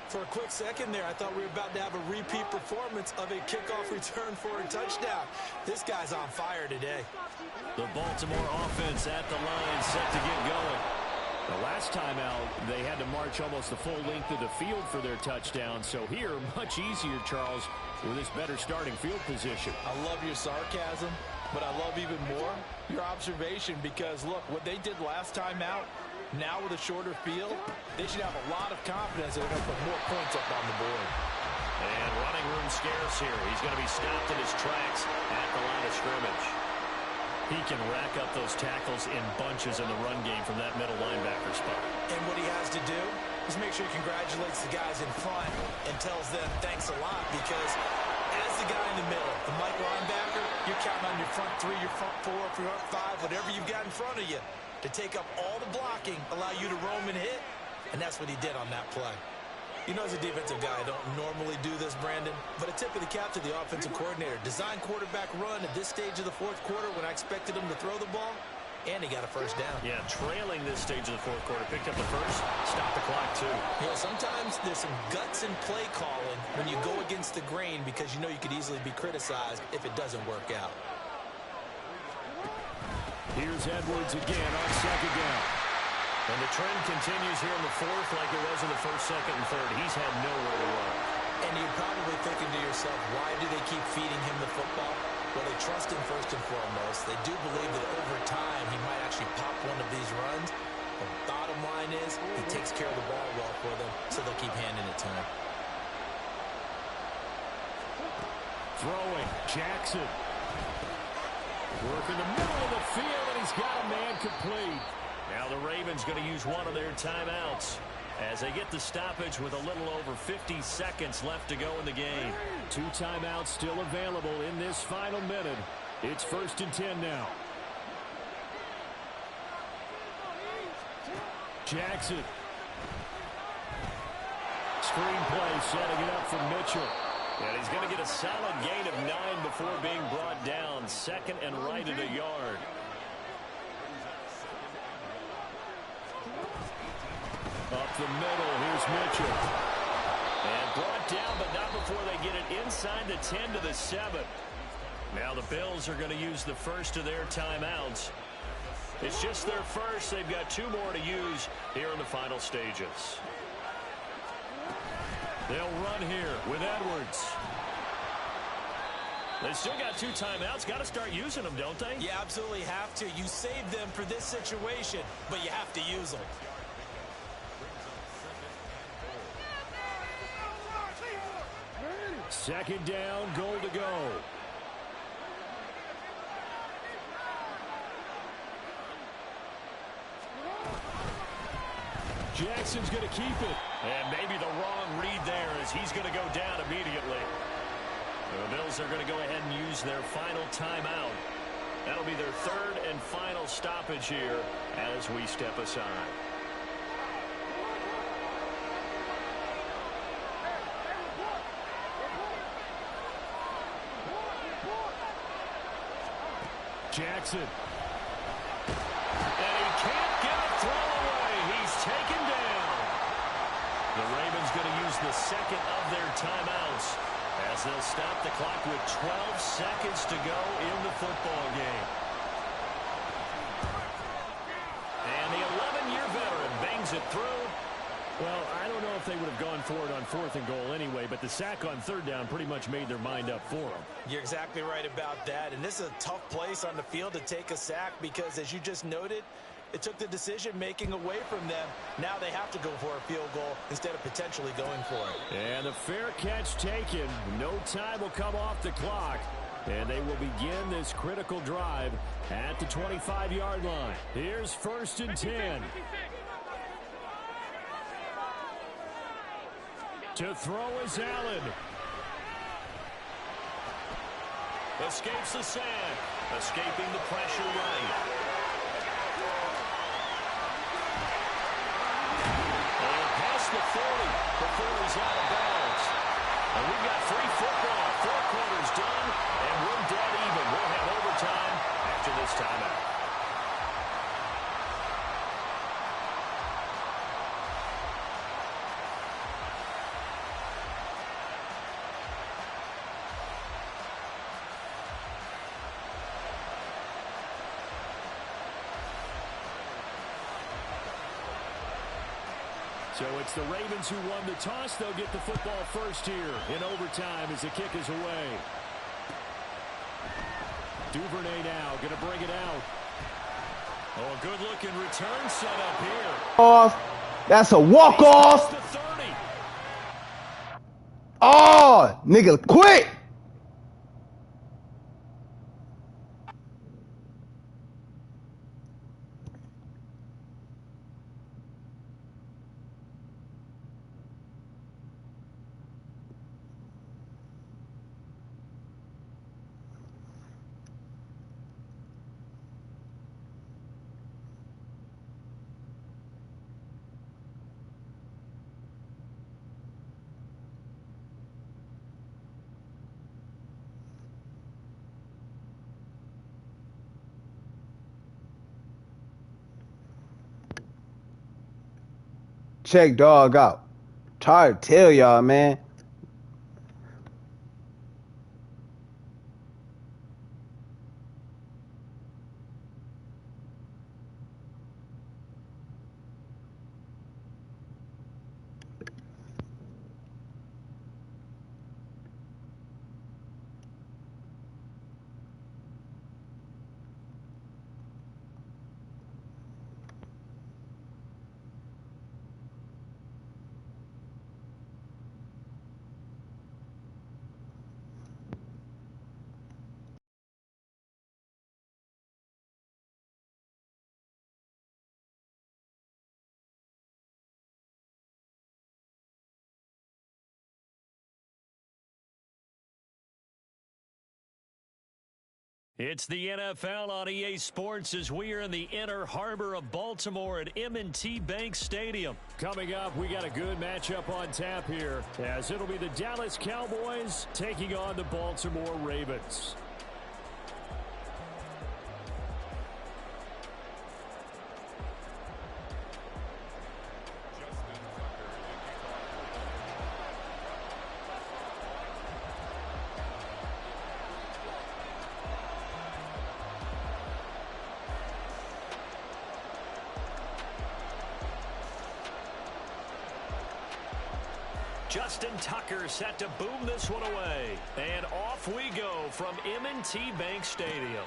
For a quick second there, I thought we were about to have a repeat performance of a kickoff return for a touchdown. This guy's on fire today. The Baltimore offense at the line, set to get going. The last time out, they had to march almost the full length of the field for their touchdown. So here, much easier, Charles, with this better starting field position. I love your sarcasm, but I love even more your observation because, look, what they did last time out, now with a shorter field, they should have a lot of confidence that they're going to put more points up on the board. And running room scarce here. He's going to be stopped in his tracks at the line of scrimmage. He can rack up those tackles in bunches in the run game from that middle linebacker spot. And what he has to do is make sure he congratulates the guys in front and tells them thanks a lot because as the guy in the middle, the Mike linebacker, you're counting on your front 3, your front 4, your front 5, whatever you've got in front of you to take up all the blocking, allow you to roam and hit, and that's what he did on that play. You know, as a defensive guy, I don't normally do this, Brandon, but a tip of the cap to the offensive coordinator. Design quarterback run at this stage of the 4th quarter when I expected him to throw the ball, and he got a 1st down. Yeah, trailing this stage of the 4th quarter, picked up the 1st, stopped the clock too. Yeah, sometimes there's some guts in play calling when you go against the grain because you know you could easily be criticized if it doesn't work out. Here's Edwards again on 2nd down. And the trend continues here in the 4th like it was in the 1st, 2nd, and 3rd. He's had nowhere to run. And you're probably thinking to yourself, why do they keep feeding him the football? Well, they trust him first and foremost. They do believe that over time he might actually pop one of these runs. The bottom line is he takes care of the ball well for them, so they'll keep handing it to him. Throwing, Jackson. Working the middle of the field, and he's got a man complete. Now the Ravens going to use one of their timeouts as they get the stoppage with a little over 50 seconds left to go in the game. 2 timeouts still available in this final minute. It's 1st and 10 now. Jackson. Screenplay setting it up for Mitchell. And he's going to get a solid gain of 9 before being brought down. 2nd and right at a yard. Up the middle, here's Mitchell. And brought down, but not before they get it inside the 10 to the 7. Now the Bills are going to use the 1st of their timeouts. It's just their 1st. They've got 2 more to use here in the final stages. They'll run here with Edwards. They still got 2 timeouts. Got to start using them, don't they? You absolutely have to. You save them for this situation, but you have to use them. Second down, goal to go. Jackson's going to keep it. And maybe the wrong read there as he's going to go down immediately. The Bills are going to go ahead and use their final timeout. That'll be their 3rd and final stoppage here as we step aside. Jackson. And he can't get a throw away. He's taken down. The Ravens going to use the second of their timeouts as they'll stop the clock with 12 seconds to go in the football game. And the 11-year veteran bangs it through. Well, I don't know if they would have gone for it on 4th and goal anyway, but the sack on 3rd down pretty much made their mind up for them. You're exactly right about that, and this is a tough place on the field to take a sack because, as you just noted, it took the decision-making away from them. Now they have to go for a field goal instead of potentially going for it. And a fair catch taken. No time will come off the clock, and they will begin this critical drive at the 25-yard line. Here's 1st and 10. To throw is Allen. Escapes the sack. Escaping the pressure right. And past the 40 before he's out of bounds. And we've got free football. 4 quarters done, and we're dead even. We'll have overtime after this timeout. So it's the Ravens who won the toss. They'll get the football first here in overtime as the kick is away. Duvernay now going to bring it out. Oh, a good-looking return set up here. Off. That's a walk-off. Oh, nigga, quit. Check dog out. Tired to tell y'all, man. It's the NFL on EA Sports as we are in the inner harbor of Baltimore at M&T Bank Stadium. Coming up, we got a good matchup on tap here as it'll be the Dallas Cowboys taking on the Baltimore Ravens. Justin Tucker set to boom this one away. And off we go from M&T Bank Stadium.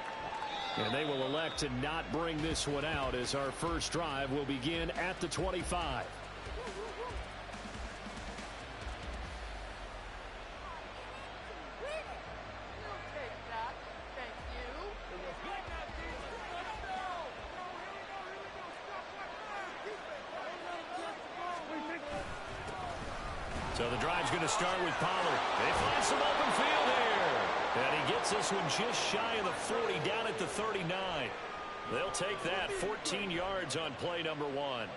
And they will elect to not bring this one out as our first drive will begin at the 25. So the drive's going to start with Pollard. They find some open field here. And he gets this one just shy of the 40 down at the 39. They'll take that 14 yards on play number 1.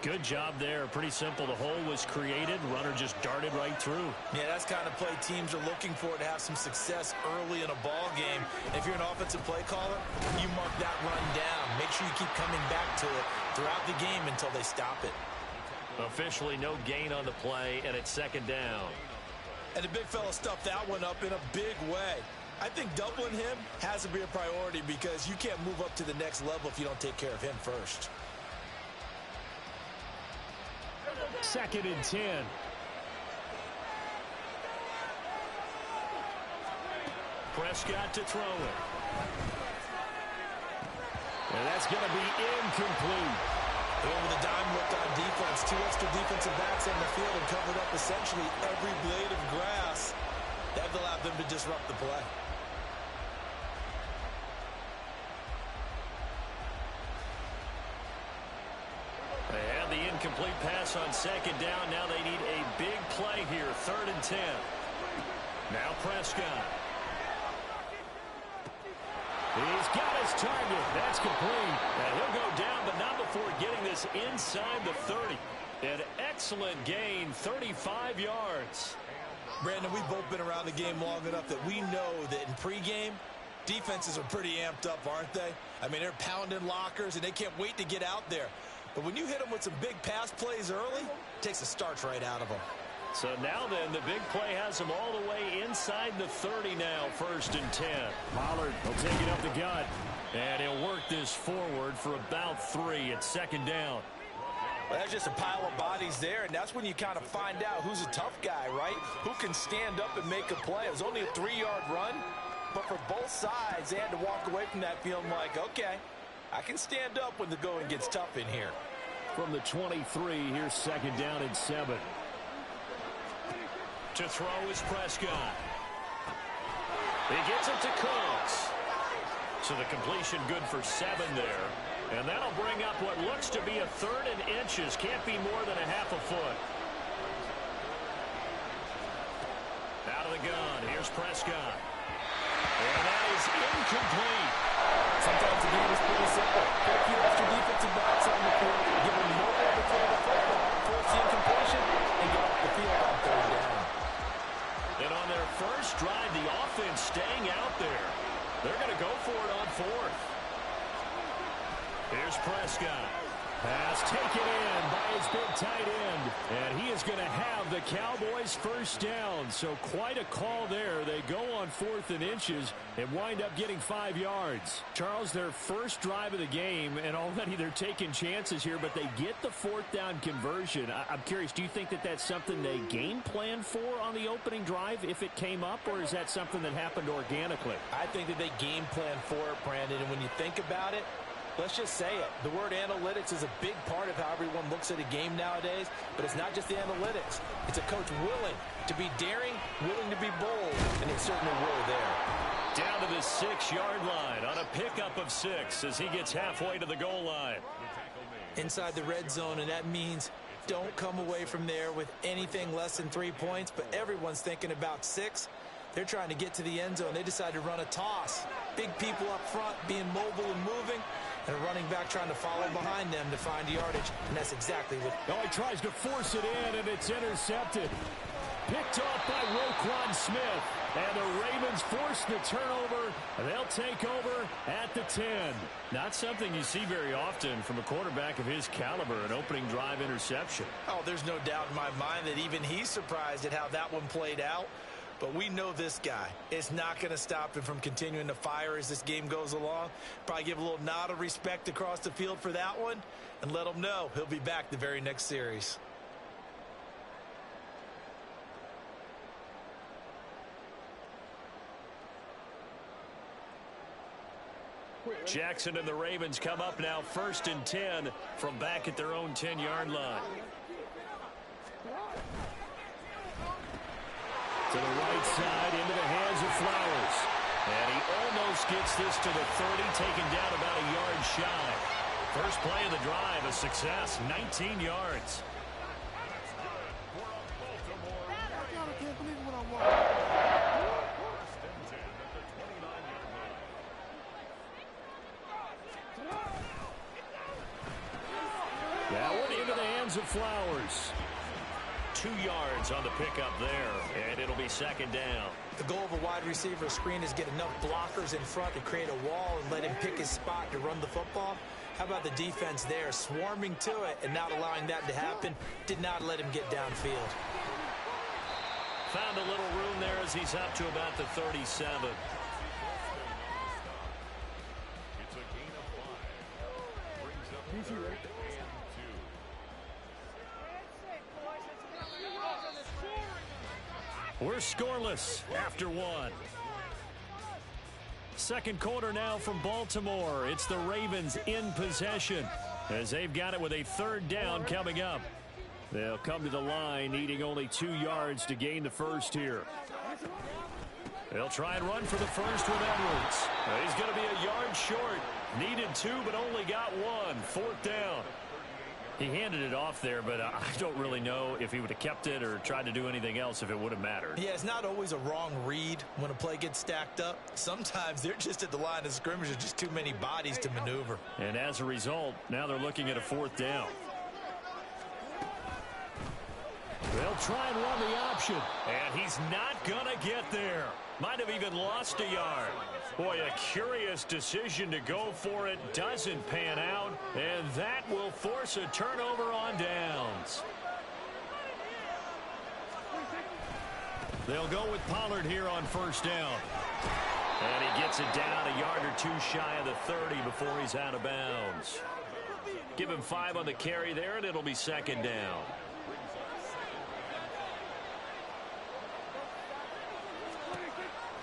Good job there. Pretty simple. The hole was created. Runner just darted right through. Yeah, that's kind of play teams are looking for to have some success early in a ball game. If you're an offensive play caller, you mark that run down. Make sure you keep coming back to it throughout the game until they stop it. Officially no gain on the play, and it's second down. And the big fella stuffed that one up in a big way. I think doubling him has to be a priority because you can't move up to the next level if you don't take care of him first. Second and 10. Prescott to throw it. And that's going to be incomplete. Going with a dime look on defense. 2 extra defensive backs on the field and covered up essentially every blade of grass. That allowed them to disrupt the play. They had the incomplete pass on second down. Now they need a big play here. 3rd and 10. Now Prescott. He's got his target. That's complete. And he'll go down, but not before getting this inside the 30. An excellent gain, 35 yards. Brandon, we've both been around the game long enough that we know that in pregame, defenses are pretty amped up, aren't they? I mean, they're pounding lockers, and they can't wait to get out there. But when you hit them with some big pass plays early, it takes the starch right out of them. So now then, the big play has them all the way inside the 30 now, 1st and 10. Pollard will take it up the gut. And he'll work this forward for about 3 at 2nd down. Well, that's just a pile of bodies there, and that's when you kind of find out who's a tough guy, right? Who can stand up and make a play. It was only a 3-yard run, but for both sides, they had to walk away from that feeling like, okay, I can stand up when the going gets tough in here. From the 23, here's 2nd down and 7. To throw is Prescott. He gets it to Cooks. So the completion good for 7 there. And that'll bring up what looks to be a 3rd and inches. Can't be more than a half a foot. Out of the gun. Here's Prescott. And that is incomplete. Sometimes the game is pretty simple. Put a few extra defensive backs on the field, give them more to throw the football, force the incompletion, and get off the field on 3rd down. And on their first drive, the offense staying out there. They're going to go for it on 4th. Here's Prescott. Pass taken in by his big tight end. And he is going to have the Cowboys first down. So quite a call there. They go on 4th and inches and wind up getting 5 yards. Charles, their first drive of the game, and already they're taking chances here, but they get the 4th down conversion. I'm curious, do you think that that's something they game plan for on the opening drive if it came up, or is that something that happened organically? I think that they game plan for it, Brandon, and when you think about it, let's just say it. The word analytics is a big part of how everyone looks at a game nowadays, but it's not just the analytics. It's a coach willing to be daring, willing to be bold, and they certainly were there. Down to the 6-yard line on a pickup of 6 as he gets halfway to the goal line. Inside the red zone, and that means don't come away from there with anything less than 3 points, but everyone's thinking about 6. They're trying to get to the end zone. They decide to run a toss. Big people up front being mobile and moving, and a running back trying to follow behind them to find yardage, and that's exactly what... Oh, he tries to force it in, and it's intercepted. Picked off by Roquan Smith, and the Ravens force the turnover, and they'll take over at the 10. Not something you see very often from a quarterback of his caliber, an opening drive interception. Oh, there's no doubt in my mind that even he's surprised at how that one played out. But we know this guy. It's not going to stop him from continuing to fire as this game goes along. Probably give a little nod of respect across the field for that one and let him know he'll be back the very next series. Jackson and the Ravens come up now 1st and 10 from back at their own 10-yard line. To the right side, into the hands of Flowers. And he almost gets this to the 30, taken down about a yard shy. First play of the drive, a success, 19 yards. Now we're into the hands of Flowers. 2 yards on the pickup there, and it'll be 2nd down. The goal of a wide receiver screen is get enough blockers in front to create a wall and let him pick his spot to run the football. How about the defense there, swarming to it and not allowing that to happen? Did not let him get downfield. Found a little room there as he's up to about the 37. It's a gain of 5. Brings up third and 2. We're scoreless after 1. Second quarter now from Baltimore. It's the Ravens in possession as they've got it with a 3rd down coming up. They'll come to the line needing only 2 yards to gain the first here. They'll try and run for the first with Edwards. He's going to be a yard short. Needed 2 but only got 1. 4th down. He handed it off there, but I don't really know if he would have kept it or tried to do anything else if it would have mattered. Yeah, it's not always a wrong read when a play gets stacked up. Sometimes they're just at the line of scrimmage. There's just too many bodies to maneuver. And as a result, now they're looking at a 4th down. They'll try and run the option. And he's not going to get there. Might have even lost a yard. Boy, a curious decision to go for it. Doesn't pan out. And that will force a turnover on downs. They'll go with Pollard here on 1st down. And he gets it down a yard or 2 shy of the 30 before he's out of bounds. Give him 5 on the carry there, and it'll be 2nd down.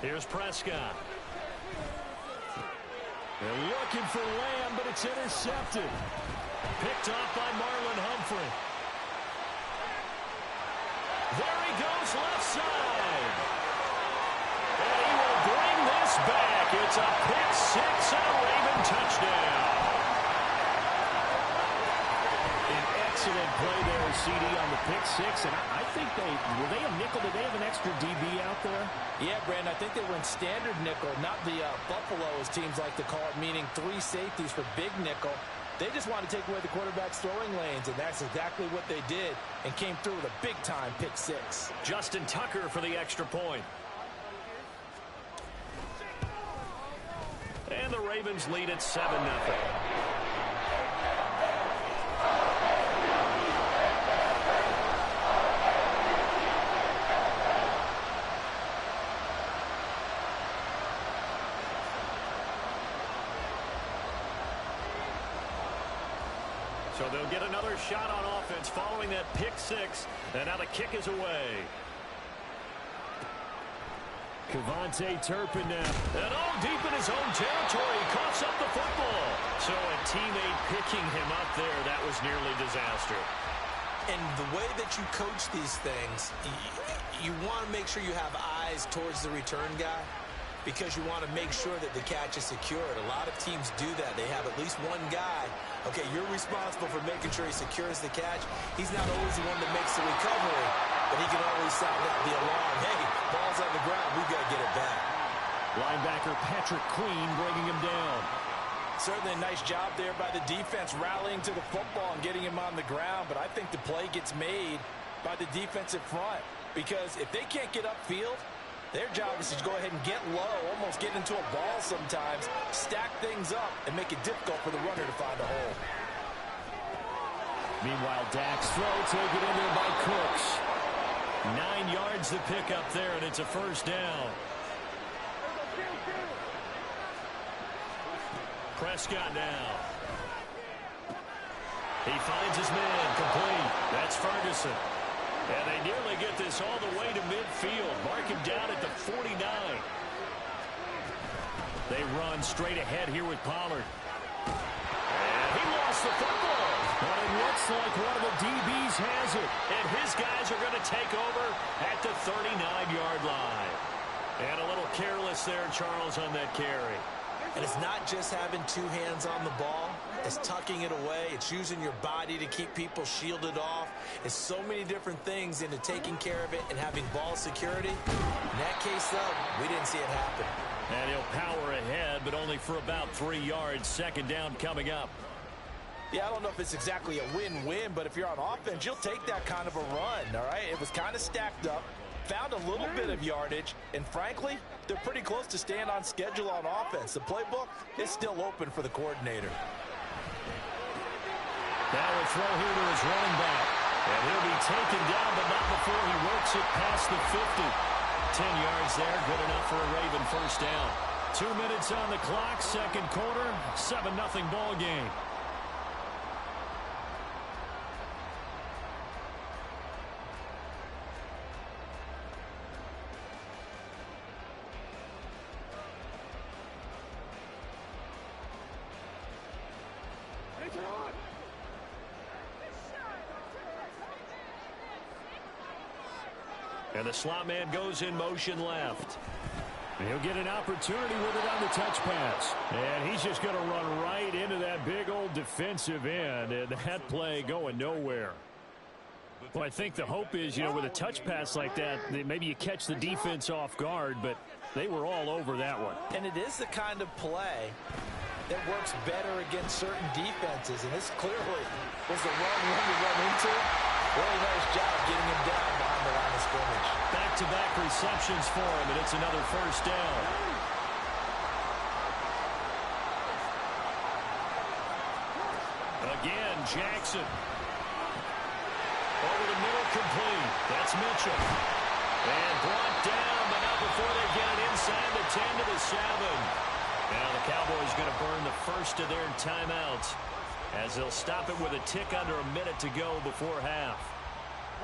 Here's Prescott. They're looking for Lamb, but it's intercepted. Picked off by Marlon Humphrey. There he goes left side. And he will bring this back. It's a pick 6 and a Raven touchdown. An excellent play there, CD, on the pick 6. And I think were they a nickel? Did they have an extra DB out there? Yeah, Brandon, I think they went standard nickel, not the Buffalo, as teams like to call it, meaning 3 safeties for big nickel. They just want to take away the quarterback's throwing lanes, and that's exactly what they did and came through with a big-time pick 6. Justin Tucker for the extra point. And the Ravens lead at 7-0. So they'll get another shot on offense following that pick 6. And now the kick is away. Kevontae Turpin now. And all deep in his own territory. Coughs up the football. So a teammate picking him up there. That was nearly disaster. And the way that you coach these things, you want to make sure you have eyes towards the return guy, because you want to make sure that the catch is secured. A lot of teams do that. They have at least one guy. Okay, you're responsible for making sure he secures the catch. He's not always the one that makes the recovery, but he can always sound out the alarm. Hey, ball's on the ground. We've got to get it back. Linebacker Patrick Queen bringing him down. Certainly a nice job there by the defense, rallying to the football and getting him on the ground. But I think the play gets made by the defensive front, because if they can't get upfield, their job is to go ahead and get low, almost get into a ball sometimes, stack things up, and make it difficult for the runner to find a hole. Meanwhile, Dak's throw taken in there by Cooks. 9 yards to pick up there, and it's a 1st down. Prescott now. He finds his man, complete. That's Ferguson. And they nearly get this all the way to midfield. Mark him down at the 49. They run straight ahead here with Pollard. And he lost the football. But it looks like one of the DBs has it. And his guys are going to take over at the 39-yard line. And a little careless there, Charles, on that carry. And it's not just having two hands on the ball. It's tucking it away. It's using your body to keep people shielded off. It's so many different things into taking care of it and having ball security. In that case, though, we didn't see it happen. And he'll power ahead, but only for about 3 yards. Second down coming up. Yeah, I don't know if it's exactly a win-win, but if you're on offense, you'll take that kind of a run, all right? It was kind of stacked up. Found a little bit of yardage, and frankly, they're pretty close to staying on schedule on offense. The playbook is still open for the coordinator. Now a throw here to his running back. And he'll be taken down, but not before he works it past the 50. 10 yards there, good enough for a Raven first down. 2 minutes on the clock, second quarter, 7-0 ball game. And the slot man goes in motion left. He'll get an opportunity with it on the touch pass. And he's just going to run right into that big old defensive end. And that play going nowhere. Well, I think the hope is, with a touch pass like that, maybe you catch the defense off guard, but they were all over that one. And it is the kind of play that works better against certain defenses. And this clearly was the wrong one to run into. Really nice job getting him down behind the line of scrimmage. Back-to-back receptions for him, and it's another first down. Again, Jackson. Over the middle, complete. That's Mitchell. And brought down, but not before they get it inside the 10 to the 7. Now the Cowboys going to burn the first of their timeouts as they'll stop it with a tick under a minute to go before half.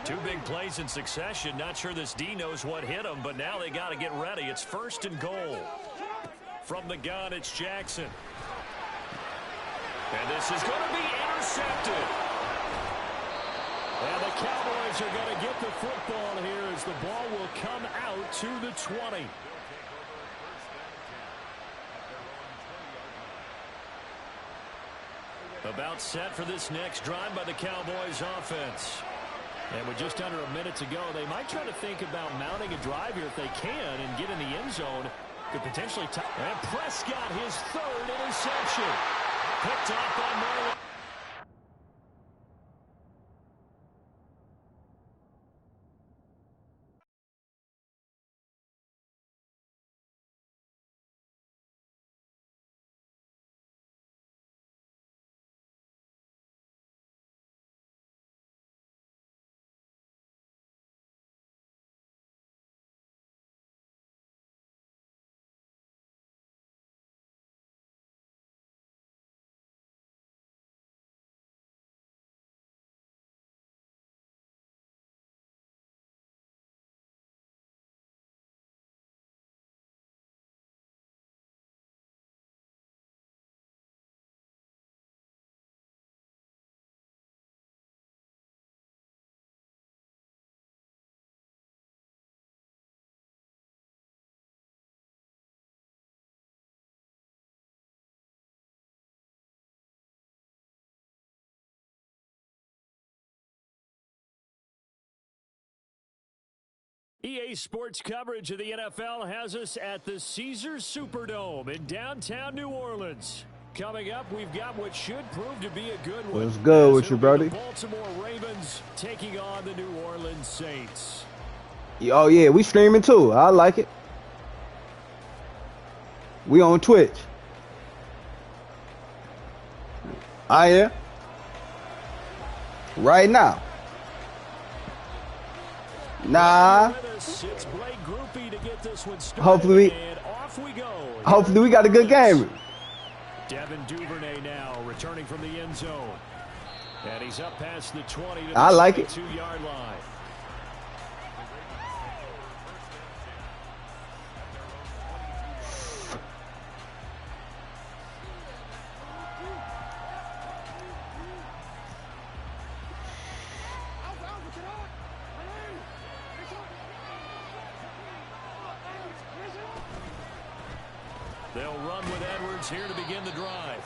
Two big plays in succession. Not sure this D knows what hit them, but now they got to get ready. It's first and goal. From the gun, it's Jackson. And this is going to be intercepted. And the Cowboys are going to get the football here as the ball will come out to the 20. About set for this next drive by the Cowboys offense. And with just under a minute to go, they might try to think about mounting a drive here if they can and get in the end zone. Could potentially tie. And Prescott, his third interception. Picked off by Marlon. EA Sports coverage of the NFL has us at the Caesars Superdome in downtown New Orleans. Coming up, we've got what should prove to be a good one. What's good with you, buddy? The Baltimore Ravens taking on the New Orleans Saints. Oh, yeah, we streaming too. I like it. We on Twitch. I am. Right now. Nah. Hopefully we got a good game. Devin Duvernay now returning from the end zone. And he's up past the 20 to the I like it. 22-yard line. They'll run with Edwards here to begin the drive.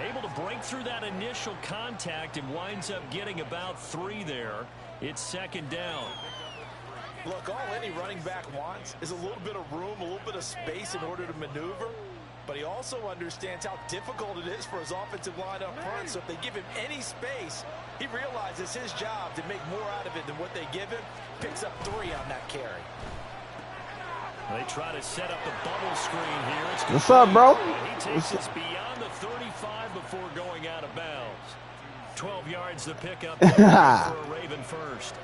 Able to break through that initial contact and winds up getting about 3 there. It's second down. Look, all any running back wants is a little bit of room, a little bit of space in order to maneuver. But he also understands how difficult it is for his offensive line up front. So if they give him any space, he realizes his job to make more out of it than what they give him. Picks up 3 on that carry. They try to set up the bubble screen here. What's up, bro? He takes us beyond the 35 before going out of bounds. 12 yards to pick up for a Raven first.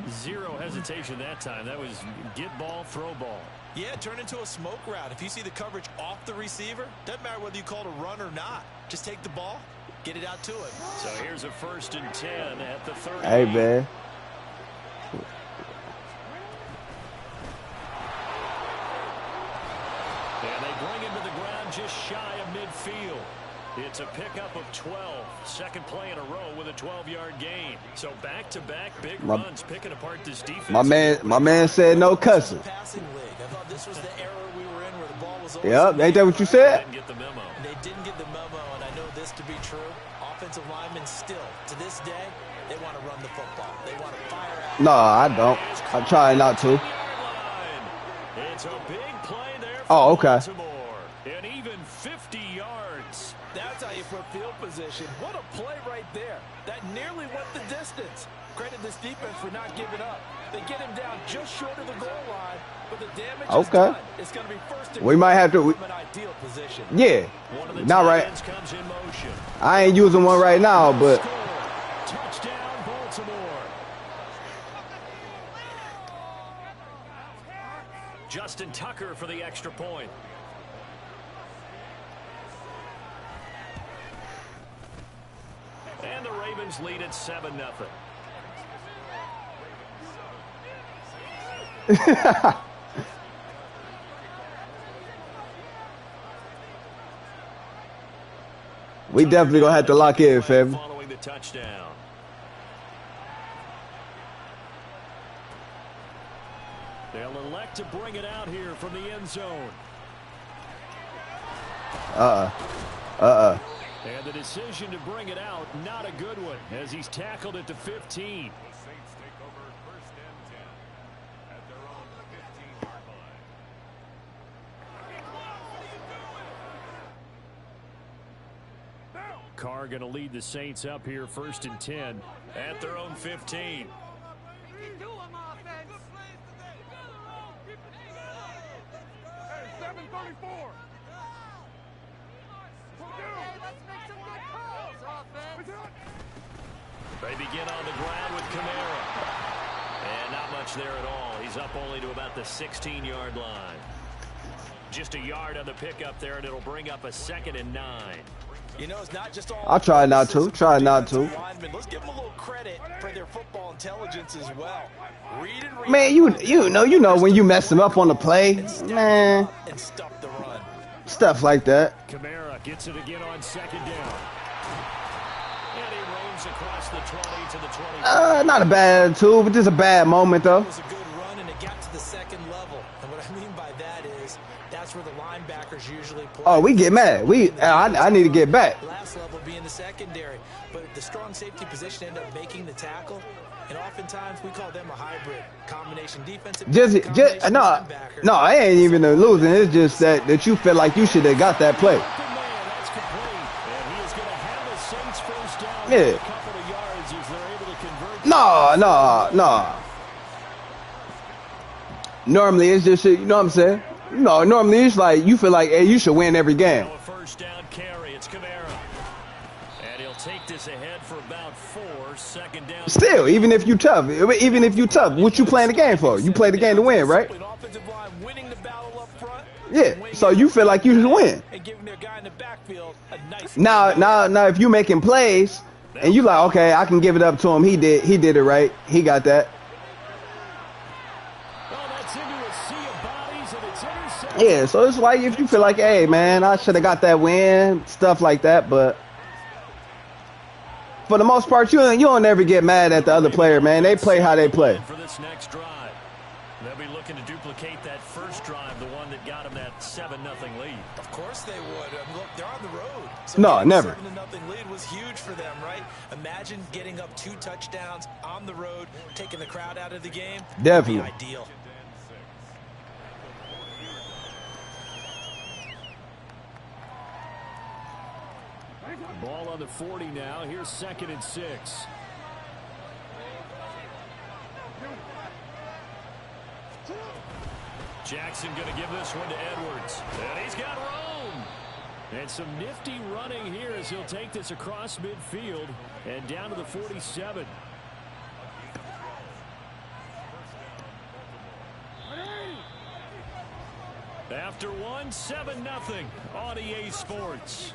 0 hesitation that time. That was get ball, throw ball. Yeah, turn into a smoke route. If you see the coverage off the receiver, doesn't matter whether you call it a run or not. Just take the ball, get it out to him. So here's a 1st and 10 at the 30. Hey, man. And they bring him to the ground just shy of midfield. It's a pickup of 12. Second play in a row with a 12-yard gain. So back-to-back big runs picking apart this defense. My man said no cussing. Passing league. I thought this was the era we were in where the ball was Yep, ain't that what you said? Didn't get the memo. They didn't get the memo, and I know this to be true. Offensive linemen still, to this day, they want to run the football. They want to fire out. No, I don't. I try not to. It's a big play there for Oh, okay. Baltimore. And even 50 yards. That's how you put field position. What a play right there. That nearly went the distance. Credit this defense for not giving up. They get him down just short of the goal line, but the damage is done. It's going to be first and We might have to. an ideal position. Yeah. One of the Not right. comes in motion. I ain't using one right now, but. Touchdown, Baltimore. Justin Tucker for the extra point. And the Ravens lead at 7-0. We definitely gonna have to lock in, fam. Following the touchdown. They'll elect to bring it out here from the end zone. And the decision to bring it out, not a good one, as he's tackled at the 15. Carr going to lead the Saints up here 1st and 10 at their own 15. They begin on the ground with Kamara. And not much there at all. He's up only to about the 16-yard line. Just a yard on the pickup there, and it'll bring up a 2nd and 9. You know, it's not just all. I'll try not to. Try not to. Let's give them a little credit for their football intelligence as well. Read and read. Man, you know when you mess them up on the play, man. And stop the run. Stuff like that. Kamara gets it again on 2nd down. And he roams across the 20 to the 20. Not a bad attitude, but just a bad moment though. It was a good run, and it got to the 2nd level. And what I mean by that is that's where the linebackers usually play. Oh, we get mad. I need to get back. Last level being the secondary, but the strong safety position ended up making the tackle, and oftentimes we call them a hybrid combination defensive. No, I ain't even losing. It's just that you feel like you should have got that play. That's complete, and he is going to have a Saints first down. Yeah. A couple of yards as they're able to convert. No. Normally it's just, you know what I'm saying? No, normally it's like you feel like, hey, you should win every game. Now a first down carry. It's Kamara. And he'll take this ahead for about 4. 2nd down. Still, even if you tough, what you playing the game for? You play the game to win, right? An offensive line winning the battle up front. Yeah. So you feel like you should win. And giving their guy in the backfield a nice. Now, if you making plays and you like, okay, I can give it up to him. He did it right. He got that. Yeah, so it's like if you feel like, hey, man, I should have got that win, stuff like that. But for the most part, you don't ever get mad at the other player, man. They play how they play. For this next drive, they'll be looking to duplicate that first drive, the one that got them that 7-0 lead. Of course they would. Look, they're on the road. So No, never. 7-0 lead was huge for them, right? Imagine getting up 2 touchdowns on the road, taking the crowd out of the game. Definitely. That'd be ideal. Ball on the 40 now. Here's 2nd and 6. Jackson going to give this one to Edwards. And he's got room. And some nifty running here as he'll take this across midfield and down to the 47. After 7-0 on EA Sports.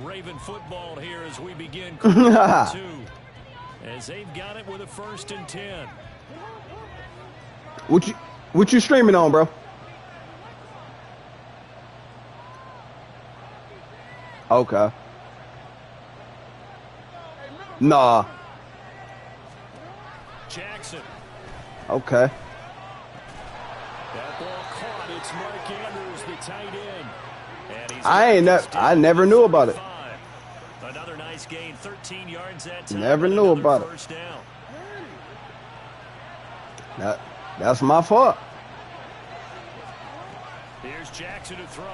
Raven football here as we begin quarter 2. As they've got it with a 1st and 10. What you streaming on, bro? Okay. Nah. Jackson. Okay. That ball caught. It's Mark Andrews, the tight end. And he's I never knew about it. Another nice gain, 13 yards that time. Never knew about it. First down. That's my fault. Here's Jackson to throw.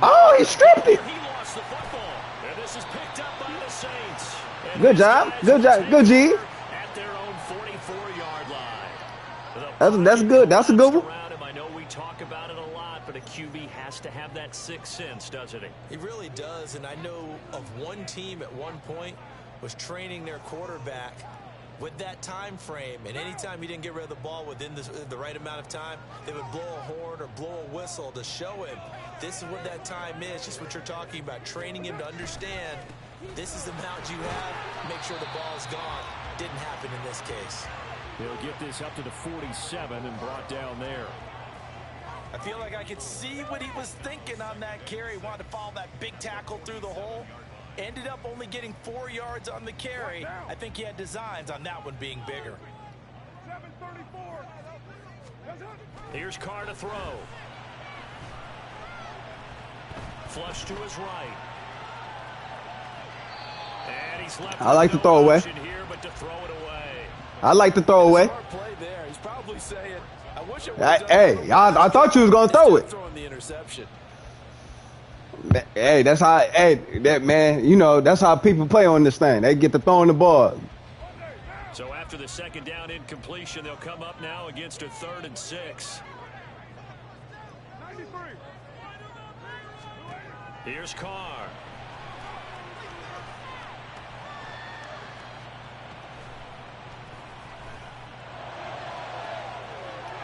Oh, he stripped it. He lost the football. And this is picked up by the Saints. And Good job. Good job. Good G. At their own 44-yard line. That's good. That's a good one. I know we talk about it a lot, but a QB has to have that sixth sense, doesn't he? He really does, and I know of one team at one point was training their quarterback with that time frame, and anytime he didn't get rid of the ball within the right amount of time, they would blow a horn or blow a whistle to show him this is what that time is, just what you're talking about, training him to understand this is the amount you have, make sure the ball is gone. Didn't happen in this case. He'll get this up to the 47 and brought down there. I feel like I could see what he was thinking on that carry. Wanted to follow that big tackle through the hole. Ended up only getting 4 yards on the carry. I think he had designs on that one being bigger. Here's Carr to throw. Flush to his right. And he's left. I like to throw away. Here, but to throw it away. I like to throw away. Play there. He's probably saying, I wish it Hey, I thought you was gonna throw it. Throwing the interception. Hey, that's how. Hey, that man. You know that's how people play on this thing. They get to throwing the ball. So after the second down incompletion, they'll come up now against a 3rd and 6. Here's Carr.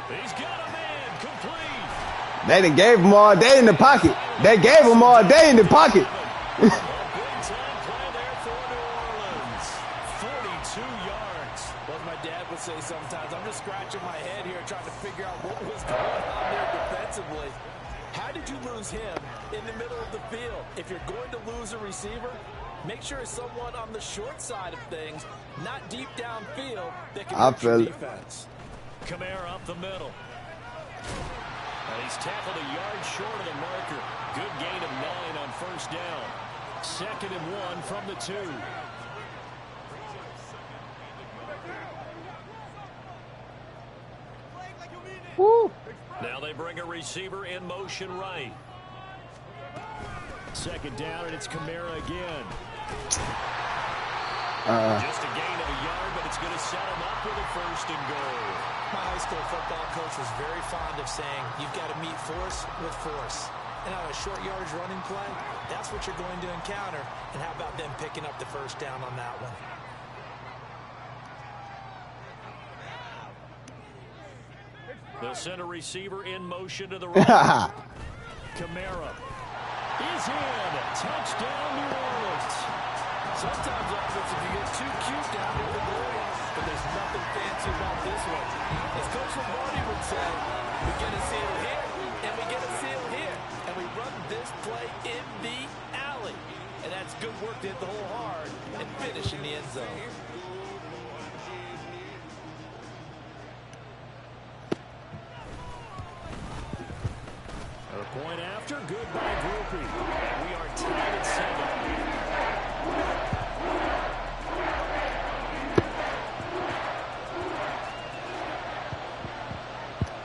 He's got a man complete. They done gave him all day in the pocket. They gave him all day in the pocket. Big time play there for New Orleans. 42 yards. Well, as my dad would say sometimes, I'm just scratching my head here trying to figure out what was going on there defensively. How did you lose him in the middle of the field? If you're going to lose a receiver, make sure it's someone on the short side of things, not deep downfield that can hurt your defense. Kamara up the middle. And he's tackled a yard short of the marker. Good gain of 9 on first down. 2nd and 1 from the 2. Woo. Now they bring a receiver in motion right. 2nd down, and it's Kamara again. Just a gain of a yard, but it's going to set him up with a 1st and goal. My high school football coach was very fond of saying, you've got to meet force with force. And on a short yardage running play, that's what you're going to encounter. And how about them picking up the 1st down on that one? They'll send a receiver in motion to the right. Kamara is in. Touchdown, New Orleans. Sometimes offense, if you get too cute down in the goal line, but there's nothing fancy about this one. As Coach Lombardi would say, we get a seal here, and we get a seal here, and we run this play in the alley. And that's good work to hit the hole hard and finish in the end zone. Point after, good by Groupie. And we are tied at 7.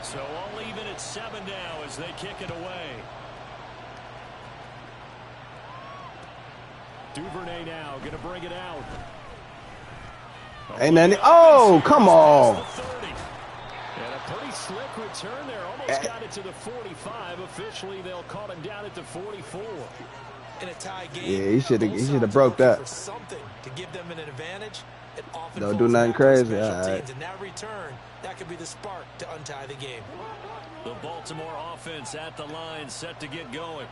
So all even at 7 now as they kick it away. Duvernay now going to bring it out. Ain't nothing. Oh, come on. And a pretty slick return there. Almost got it to the 45. Officially, they'll call him down at the 44. In a tie game, Yeah, he should have broke that. Something to give them an advantage. It often Don't do nothing crazy. All right. And that return, that could be the spark to untie the game. The Baltimore offense at the line, set to get going.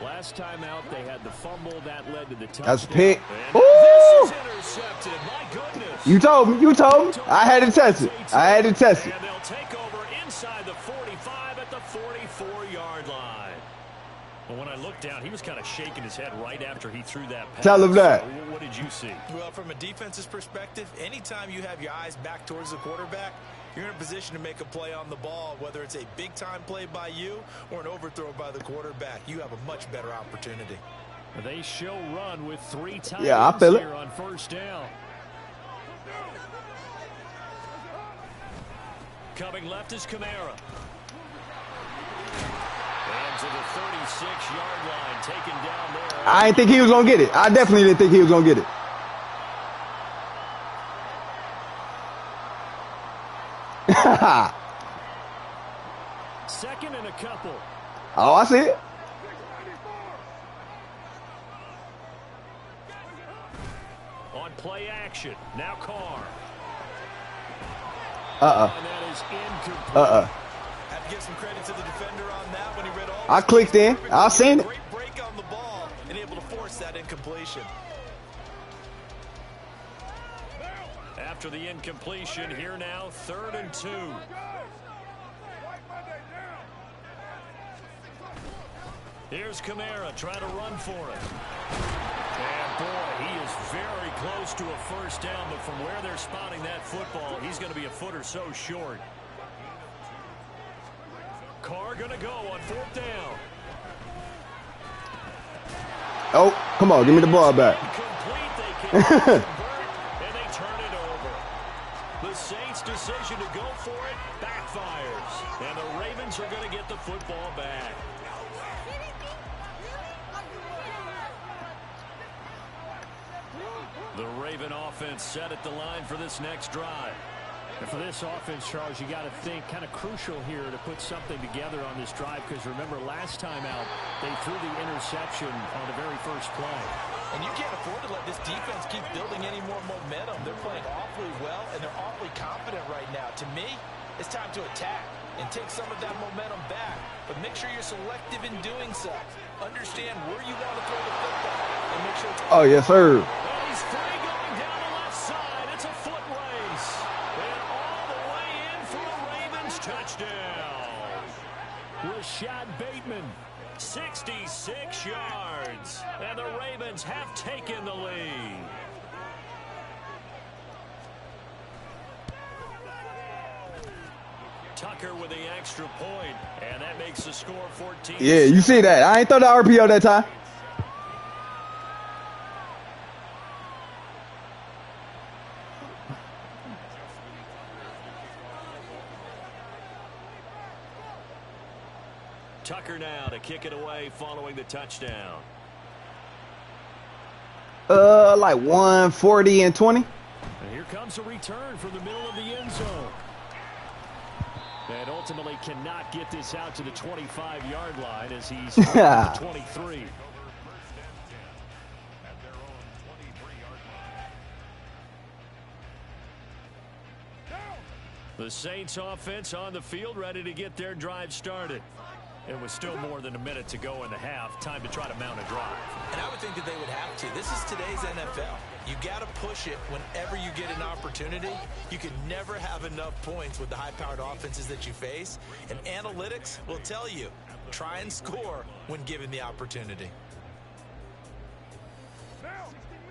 Last time out, they had the fumble that led to the touchdown. That's a pick. Ooh! This is intercepted. My goodness. You told me. You told me. I had to test it. I had to test it. And they'll take over inside the 45 at the 44-yard line. Well, when I looked down, he was kind of shaking his head right after he threw that pass. Tell him that. So what did you see? Well, from a defense's perspective, anytime you have your eyes back towards the quarterback, you're in a position to make a play on the ball, whether it's a big-time play by you or an overthrow by the quarterback. You have a much better opportunity. They show run with 3 times Yeah, I feel it. here on first down. Coming left is Kamara. And to the 36-yard line, taken down there. I didn't think he was going to get it. I definitely didn't think he was going to get it. Second and a couple. Oh, I see it. On play action. Now Carr. Uh-uh. And that is incomplete. Have to give some credit to the defender on that when he read all. I clicked in. I seen it. Great break on the ball and able to force that incompletion. After the incompletion, here now, 3rd and 2. Here's Kamara trying to run for it. And boy, he is very close to a first down, but from where they're spotting that football, he's going to be a foot or so short. Carr going to go on 4th down. Oh, come on, give me the ball back. Incomplete, they can and they turn it over. The Saints' decision to go for it backfires. And the Ravens are going to get the football back. The Raven offense set at the line for this next drive. And for this offense, Charles, you got to think kind of crucial here to put something together on this drive, because remember last time out they threw the interception on the very first play. And you can't afford to let this defense keep building any more momentum. They're playing awfully well, and they're awfully confident right now. To me, it's time to attack and take some of that momentum back. But make sure you're selective in doing so. Understand where you want to throw the football. And make sure it's Yes, sir. And he's free going down the left side. It's a foot race. And all the way in for a Ravens touchdown. Rashad Bateman, 66 yards. And the Ravens have taken the lead. Tucker with the extra point, and that makes the score 14. Yeah, you see that. I ain't throw the RPO that time. Tucker now to kick it away following the touchdown. Like 140 and 20. And here comes a return from the middle of the end zone. And ultimately cannot get this out to the 25-yard line as he's at the 23. The Saints offense on the field ready to get their drive started. It was still more than a minute to go in the half. Time to try to mount a drive. And I would think that they would have to. This is today's NFL. You got to push it whenever you get an opportunity. You can never have enough points with the high-powered offenses that you face. And analytics will tell you, try and score when given the opportunity.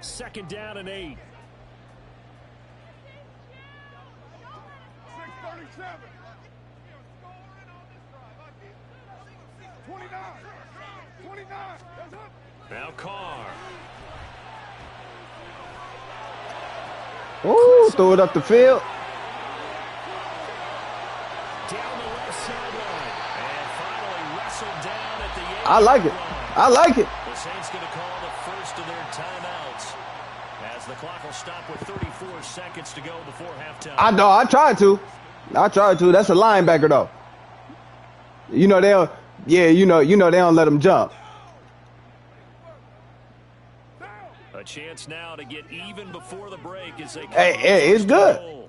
2nd down and 8. 6:37. 29 Now Carr. Ooh, throw it up the field. Down the left sideline. And finally wrestled down at the I like it. I like it. The Saints going to call the first of their timeouts as the clock will stop with 34 seconds to go before halftime. I know. I tried to. That's a linebacker though. You know they'll. Yeah, you know they don't let them jump. A chance now to get even before the break as they. Hey, it's good.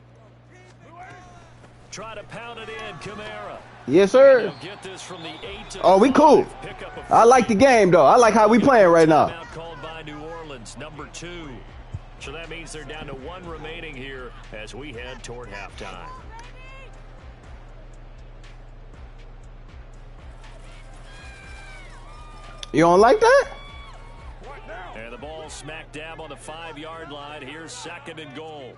Try to pound it in, Kamara. Yes, sir. Get this from the 8 to Oh, we cool. I like the game though. I like how we playing right now. Called by New Orleans, number 2. So that means they're down to 1 remaining here as we head toward halftime. You don't like that? And the ball smack dab on the 5-yard line. Here's 2nd and goal.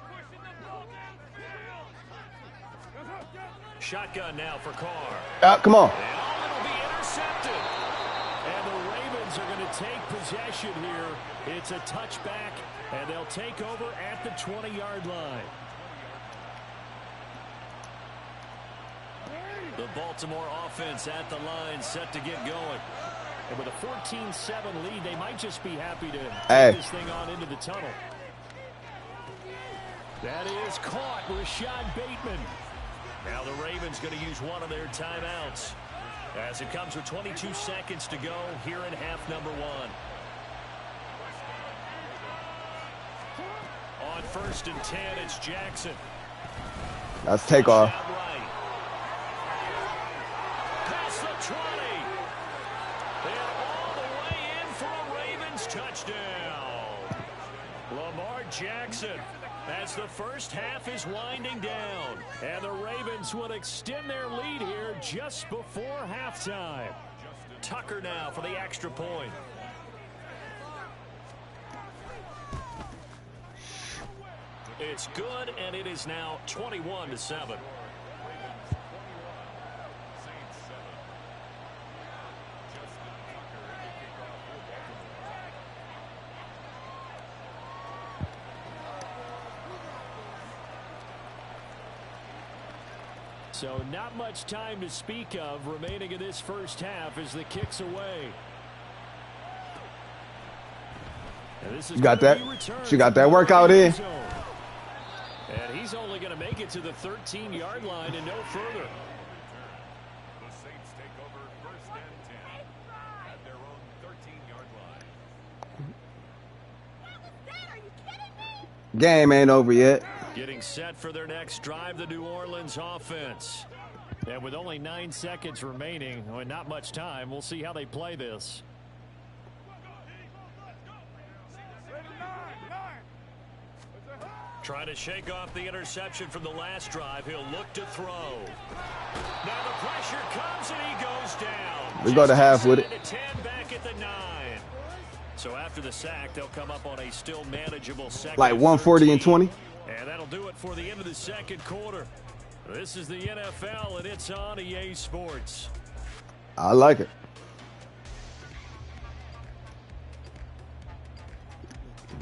Shotgun now for Carr. Come on. And it'll be intercepted. And the Ravens are going to take possession here. It's a touchback, and they'll take over at the 20-yard line. The Baltimore offense at the line set to get going. And with a 14-7 lead, they might just be happy to take this thing on into the tunnel. That is caught, Rashad Bateman. Now the Ravens going to use one of their timeouts as it comes with 22 seconds to go here in half number 1. On 1st and 10, it's Jackson. Let's take off. Right. Past the 20. And all the way in for a Ravens touchdown. Lamar Jackson. As the first half is winding down. And the Ravens will extend their lead here just before halftime. Tucker now for the extra point. It's good, and it is now 21-7. So not much time to speak of remaining in this first half as the kick's away. You got that? She got that workout in. And he's only going to make it to the 13-yard line and no further. The Saints take over 1st and 10 at their own 13-yard line. Are you kidding me? Game ain't over yet. Getting set for their next drive, the New Orleans offense. And with only 9 seconds remaining, and not much time, we'll see how they play this. Trying to shake off the interception from the last drive. He'll look to throw. Now the pressure comes and he goes down. We go to half with it. 10 back at the 9. So after the sack, they'll come up on a still manageable second. Like 140 and 20. And that'll do it for the end of the second quarter. This is the NFL, and it's on EA Sports. I like it.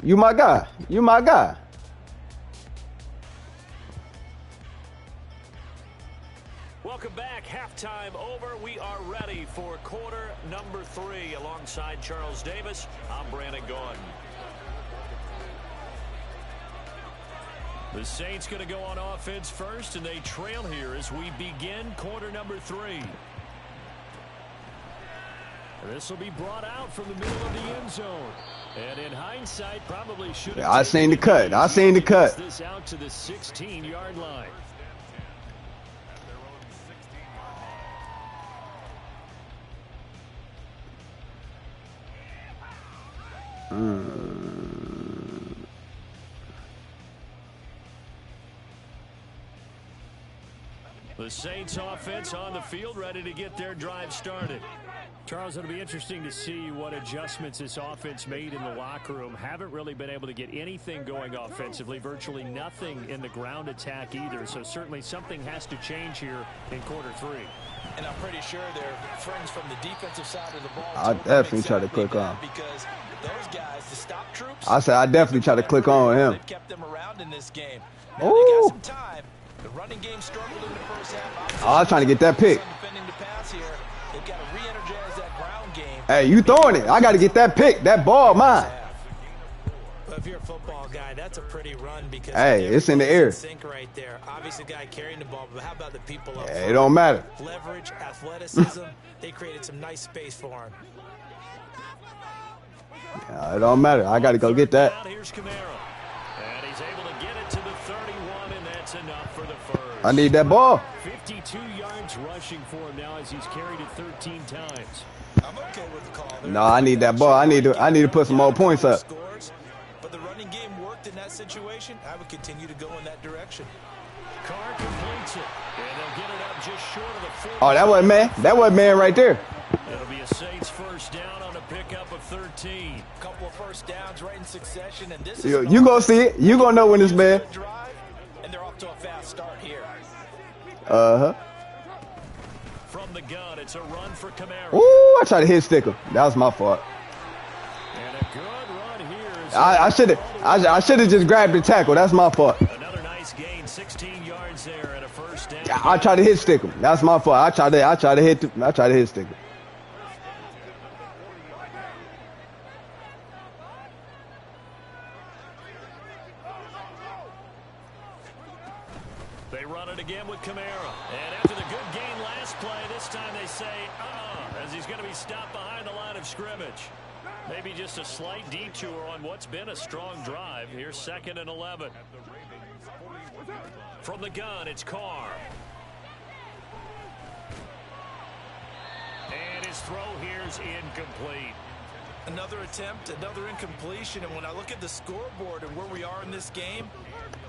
You my guy. You my guy. Welcome back. Halftime over. We are ready for quarter number 3. Alongside Charles Davis, I'm Brandon Gordon. The Saints going to go on offense first, and they trail here as we begin quarter number 3. This will be brought out from the middle of the end zone. And in hindsight, probably should have. Yeah, I seen the cut. I seen the cut. This out to the 16-yard line. The Saints offense on the field, ready to get their drive started. Charles, it'll be interesting to see what adjustments this offense made in the locker room. Haven't really been able to get anything going offensively, virtually nothing in the ground attack either. So certainly something has to change here in quarter 3. And I'm pretty sure they're friends from the defensive side of the ball. I definitely try to click on. Because those guys, the stop troops. I said I definitely try to click on him. They've kept them around in this game. Now they got some time. The running game struggled in the first half. I was trying to get that pick. Defending the pass here. They've got to re-energize that ground game. Hey, you throwing it. I got to get that pick. That ball mine. If you're a football guy, that's a pretty run because hey, it's in the air. Sink right there. Obviously, the guy carrying the ball, but how about the people up front? It don't matter. Leverage, athleticism, they created some nice space for him. It don't matter. I got to go get that. Here's Camaro. And he's able to get it to the 31, and that's enough for the first. I need that ball. 52 yards rushing for him now as he's carried it 13 times. I'm okay with the call. No, I need that ball. I need to put some more points up. But the running game worked in that situation. I would continue to go in that direction. Carr completes it, and they'll get it up just short of the 40. Oh, that wasn't man. That wasn't man right there. It'll be a Saints first down on a pickup of 13. A couple of first downs right in succession, and this you gonna see it. You gonna know when it's man. And they're off to a fast start here. From the gun, it's a run for Camaro. Ooh, I tried to hit sticker. That was my fault. And a good run here. I should have just grabbed the tackle. That's my fault. Another nice gain, 16 yards there and a first down. I tried to hit sticker. That's my fault. I tried to hit sticker. They run it again with Camaro. And after the good gain last play, this time they say, as he's going to be stopped behind the line of scrimmage. Maybe just a slight detour on what's been a strong drive. Here's 2nd and 11. From the gun, it's Carr. And his throw here is incomplete. Another attempt, another incompletion. And when I look at the scoreboard and where we are in this game,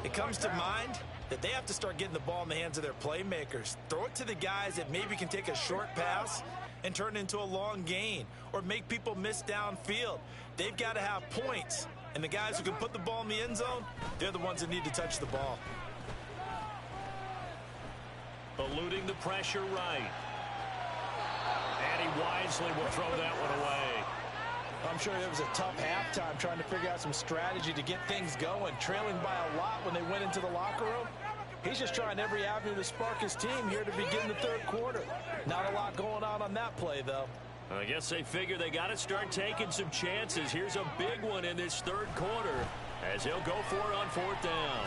it comes to mind that they have to start getting the ball in the hands of their playmakers. Throw it to the guys that maybe can take a short pass and turn it into a long gain or make people miss downfield. They've got to have points. And the guys who can put the ball in the end zone, they're the ones that need to touch the ball. Eluding the pressure right. And he wisely will throw that one away. I'm sure it was a tough halftime trying to figure out some strategy to get things going, trailing by a lot when they went into the locker room. He's just trying every avenue to spark his team here to begin the third quarter. Not a lot going on that play, though. I guess they figure they got to start taking some chances. Here's a big one in this third quarter as he'll go for it on 4th down.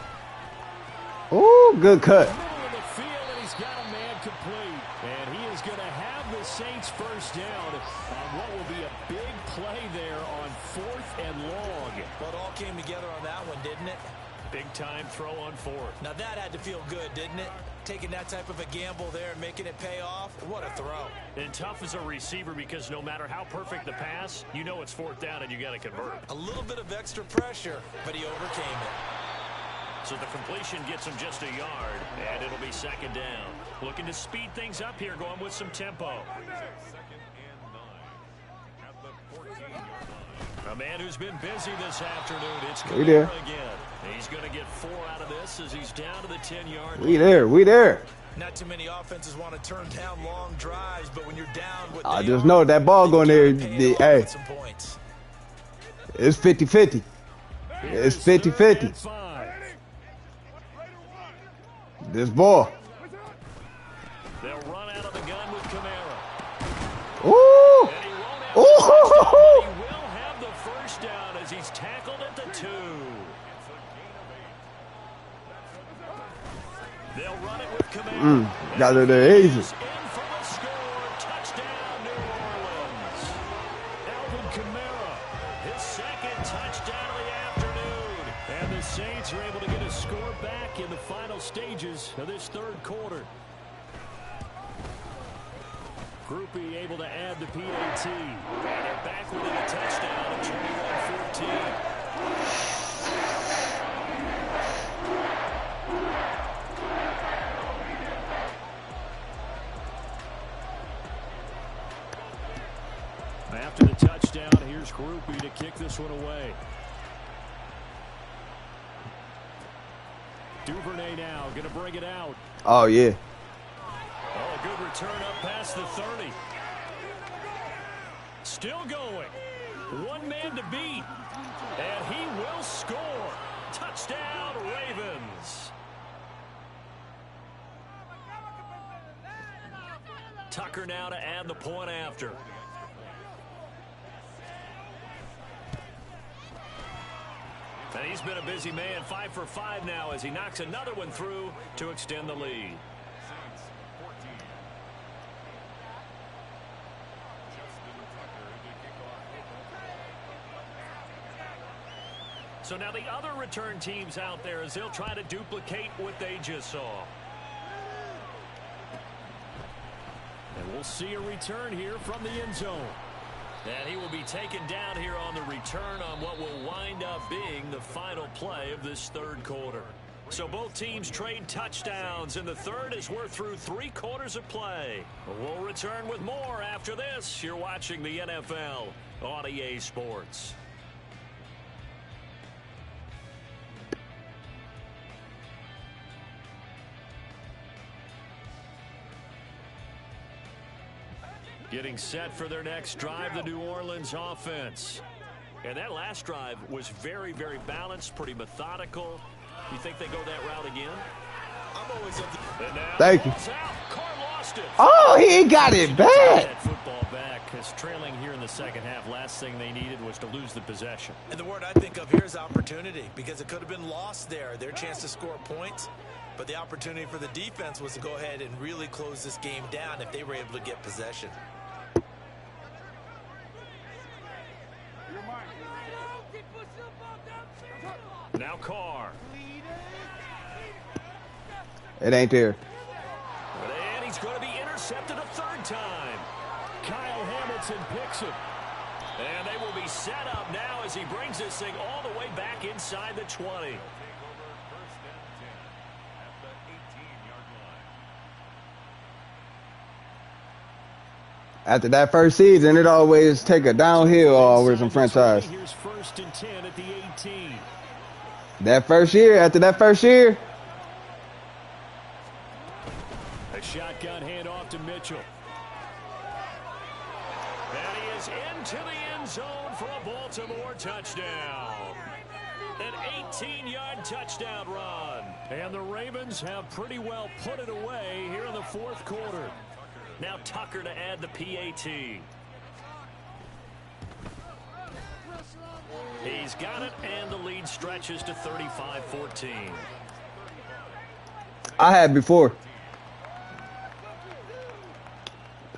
Ooh, good cut. Middle of the field, and he's got a man complete. And he is going to have the Saints first down on what will be a big play there on 4th and long. Well, it all came together on that one, didn't it? Big time throw on 4th. Now that had to feel good, didn't it? Taking that type of a gamble there and making it pay off. What a throw. And tough as a receiver because no matter how perfect the pass, you know it's 4th down and you got to convert. A little bit of extra pressure, but he overcame it. So the completion gets him just a yard, and it'll be 2nd down. Looking to speed things up here, going with some tempo. 2nd and 9 at the 14-yard line. A man who's been busy this afternoon. It's We there. Camaro again. He's going to get 4 out of this as he's down to the 10-yard We line. there. Not too many offenses want to turn down long drives, but when you're down with I just know that ball going there. Hey, it's 50-50. It's 50-50. This ball. They'll run out of the gun with Camaro. Ooh. And he won't have Ooh. he will have the first down as he's tackled at the 2. They'll run it with Camaro. Got it there easy. In for the score. Touchdown, New Orleans. Alvin Kamara, his 2nd touchdown of the afternoon. And the Saints are able to get a score back in the final stages of this third quarter. Groupie able to add the PAT. And they're back within a touchdown at 21-14. After the touchdown, here's Groupie to kick this one away. Duvernay now going to bring it out. Oh, yeah. Oh, good return up past the 30. Still going. One man to beat. And he will score. Touchdown, Ravens. Tucker now to add the point after. And he's been a busy man, 5 for 5 now as he knocks another one through to extend the lead. So now the other return teams out there as they'll try to duplicate what they just saw. And we'll see a return here from the end zone. And he will be taken down here on the return on what will wind up being the final play of this third quarter. So both teams trade touchdowns in the third as we're through 3 quarters of play. We'll return with more after this. You're watching the NFL on EA Sports. Getting set for their next drive, the New Orleans offense. And that last drive was very, very balanced, pretty methodical. You think they go that route again? I'm always of the... Thank you. Carr lost it. Oh, he got it back. That football back, because trailing here in the second half, last thing they needed was to lose the possession. And the word I think of here is opportunity, because it could have been lost there. Their chance to score points. But the opportunity for the defense was to go ahead and really close this game down if they were able to get possession. Now Carr. It ain't there. And he's going to be intercepted a third time. Kyle Hamilton picks it. And they will be set up now as he brings this thing all the way back inside the 20. After that first season, it always take a downhill always in franchise. Here's 1st and 10 at the 18. That first year, after that first year. A shotgun handoff to Mitchell. And he is into the end zone for a Baltimore touchdown. An 18-yard touchdown run. And the Ravens have pretty well put it away here in the fourth quarter. Now Tucker to add the PAT. He's got it, and the lead stretches to 35-14. I had before.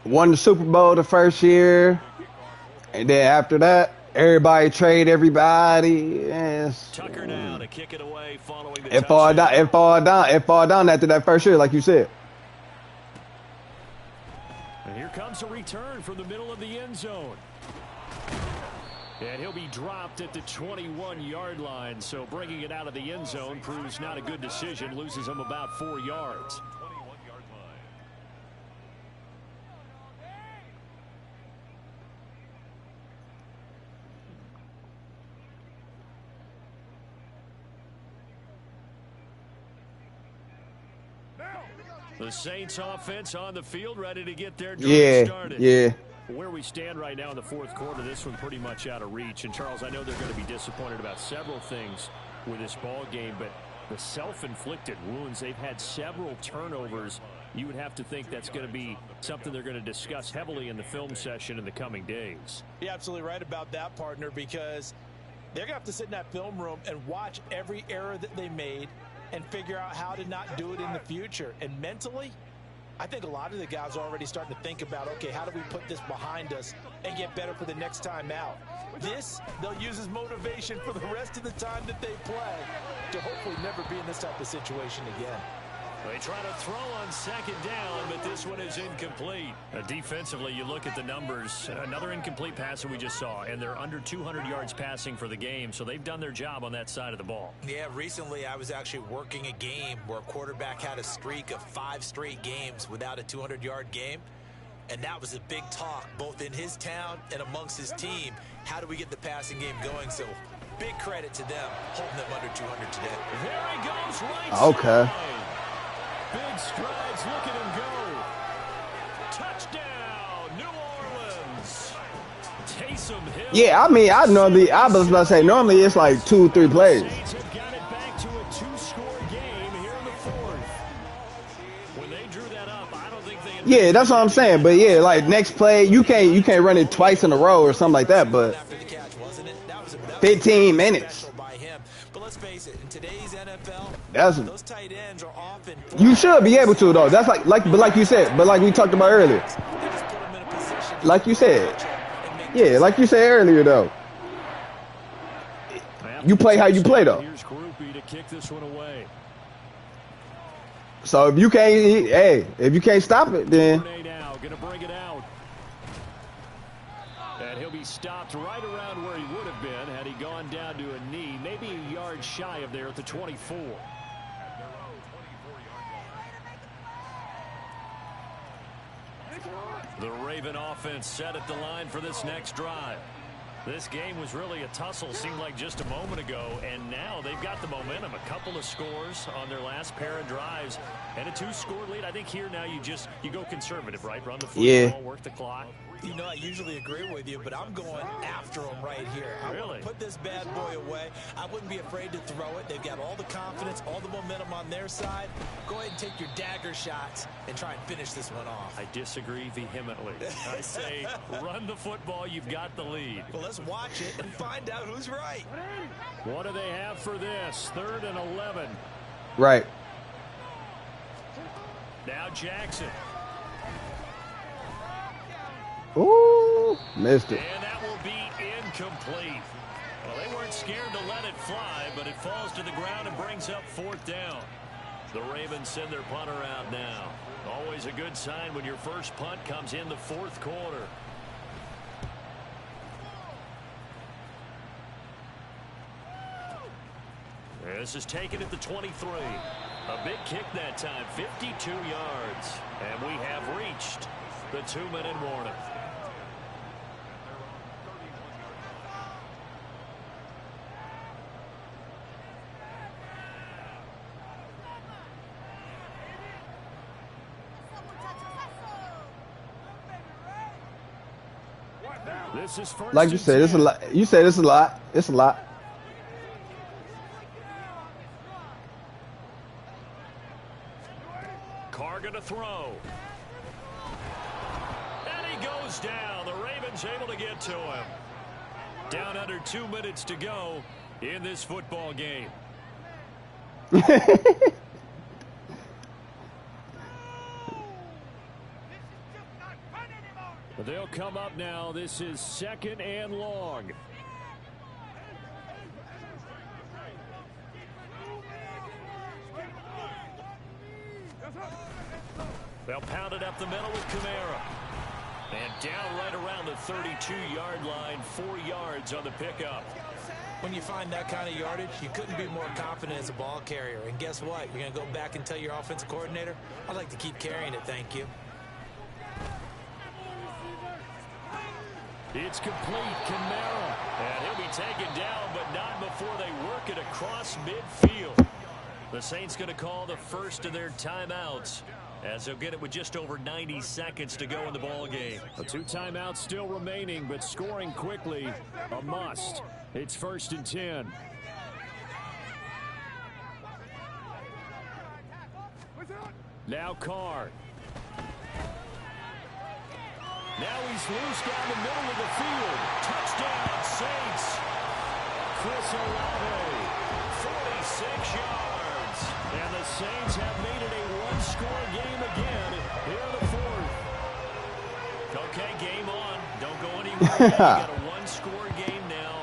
Won the Super Bowl the first year, and then after that, everybody trade everybody. Yes. Tucker now to kick it away following the It fall down after that first year, like you said. And here comes a return from the middle of the end zone. And he'll be dropped at the 21-yard line, so bringing it out of the end zone proves not a good decision, loses him about 4 yards. The Saints offense on the field, ready to get their drive started. Yeah. Where we stand right now in the fourth quarter, this one pretty much out of reach. And, Charles, I know they're going to be disappointed about several things with this ball game, but the self-inflicted wounds, they've had several turnovers. You would have to think that's going to be something they're going to discuss heavily in the film session in the coming days. You're absolutely right about that, partner, because they're going to have to sit in that film room and watch every error that they made and figure out how to not do it in the future. And mentally, I think a lot of the guys are already starting to think about, okay, how do we put this behind us and get better for the next time out? This, they'll use as motivation for the rest of the time that they play to hopefully never be in this type of situation again. They try to throw on second down, but this one is incomplete. Defensively, you look at the numbers. Another incomplete pass that we just saw, and they're under 200 yards passing for the game, so they've done their job on that side of the ball. Yeah, recently I was actually working a game where a quarterback had a streak of 5 straight games without a 200-yard game, and that was a big talk both in his town and amongst his team. How do we get the passing game going? So big credit to them holding them under 200 today. There he goes, right Okay. side. Big strides, look at him go. Touchdown, New Orleans. Taysom Hill. Yeah, I mean, I was about to say, normally it's like 2 or 3 plays. Saints have got it back to a 2-score game here in the fourth. When they drew that up, I don't think they. Yeah, that's what I'm saying. But yeah, like next play, you can't run it twice in a row or something like that. But 15 minutes. But let's face it, in today's NFL, those tight ends are often. You should be able to though. That's like you said, but like we talked about earlier. Like you said. Yeah, like you said earlier, though. You play how you play, though. Here's Groupie to kick this one away. So if you can't stop it, then. Now gonna bring it out. And he'll be stopped right around where he would have been had he gone down to a knee, maybe a yard shy of there at the 24. The Raven offense set at the line for this next drive. This game was really a tussle, seemed like just a moment ago, and now they've got the momentum. A couple of scores on their last pair of drives, and a 2-score lead. I think here now you go conservative, right? Run the football, work the clock. You know, I usually agree with you, but I'm going after them right here. I want to put this bad boy away. I wouldn't be afraid to throw it. They've got all the confidence, all the momentum on their side. Go ahead and take your dagger shots and try and finish this one off. I disagree vehemently. I say run the football. You've got the lead. Well, let's watch it and find out who's right. What do they have for this? 3rd and 11. Right. Now Jackson. Ooh, missed it. And that will be incomplete. Well, they weren't scared to let it fly, but it falls to the ground and brings up 4th down. The Ravens send their punter out now. Always a good sign when your first punt comes in the 4th quarter. This is taken at the 23. A big kick that time, 52 yards. And we have reached the 2-minute warning. This is first. Like you said, it's a lot. You said it's a lot. It's a lot. Carr gonna throw. And he goes down. The Ravens able to get to him. Down under 2 minutes to go in this football game. But they'll come up now. This is 2nd and long. They'll pound it up the middle with Kamara. And down right around the 32-yard line, 4 yards on the pickup. When you find that kind of yardage, you couldn't be more confident as a ball carrier. And guess what? You're going to go back and tell your offensive coordinator, I'd like to keep carrying it, thank you. It's complete. Kamara. And he'll be taken down, but not before they work it across midfield. The Saints going to call the first of their timeouts, as they'll get it with just over 90 seconds to go in the ball game. 2 timeouts still remaining, but scoring quickly a must. It's 1st and 10. Now Carr. Now he's loose down the middle of the field. Touchdown, Saints. Chris Olave, 46 yards. And the Saints have made it a 1-score game again here in the 4th. Okay, game on. Don't go anywhere. You got a 1-score game now.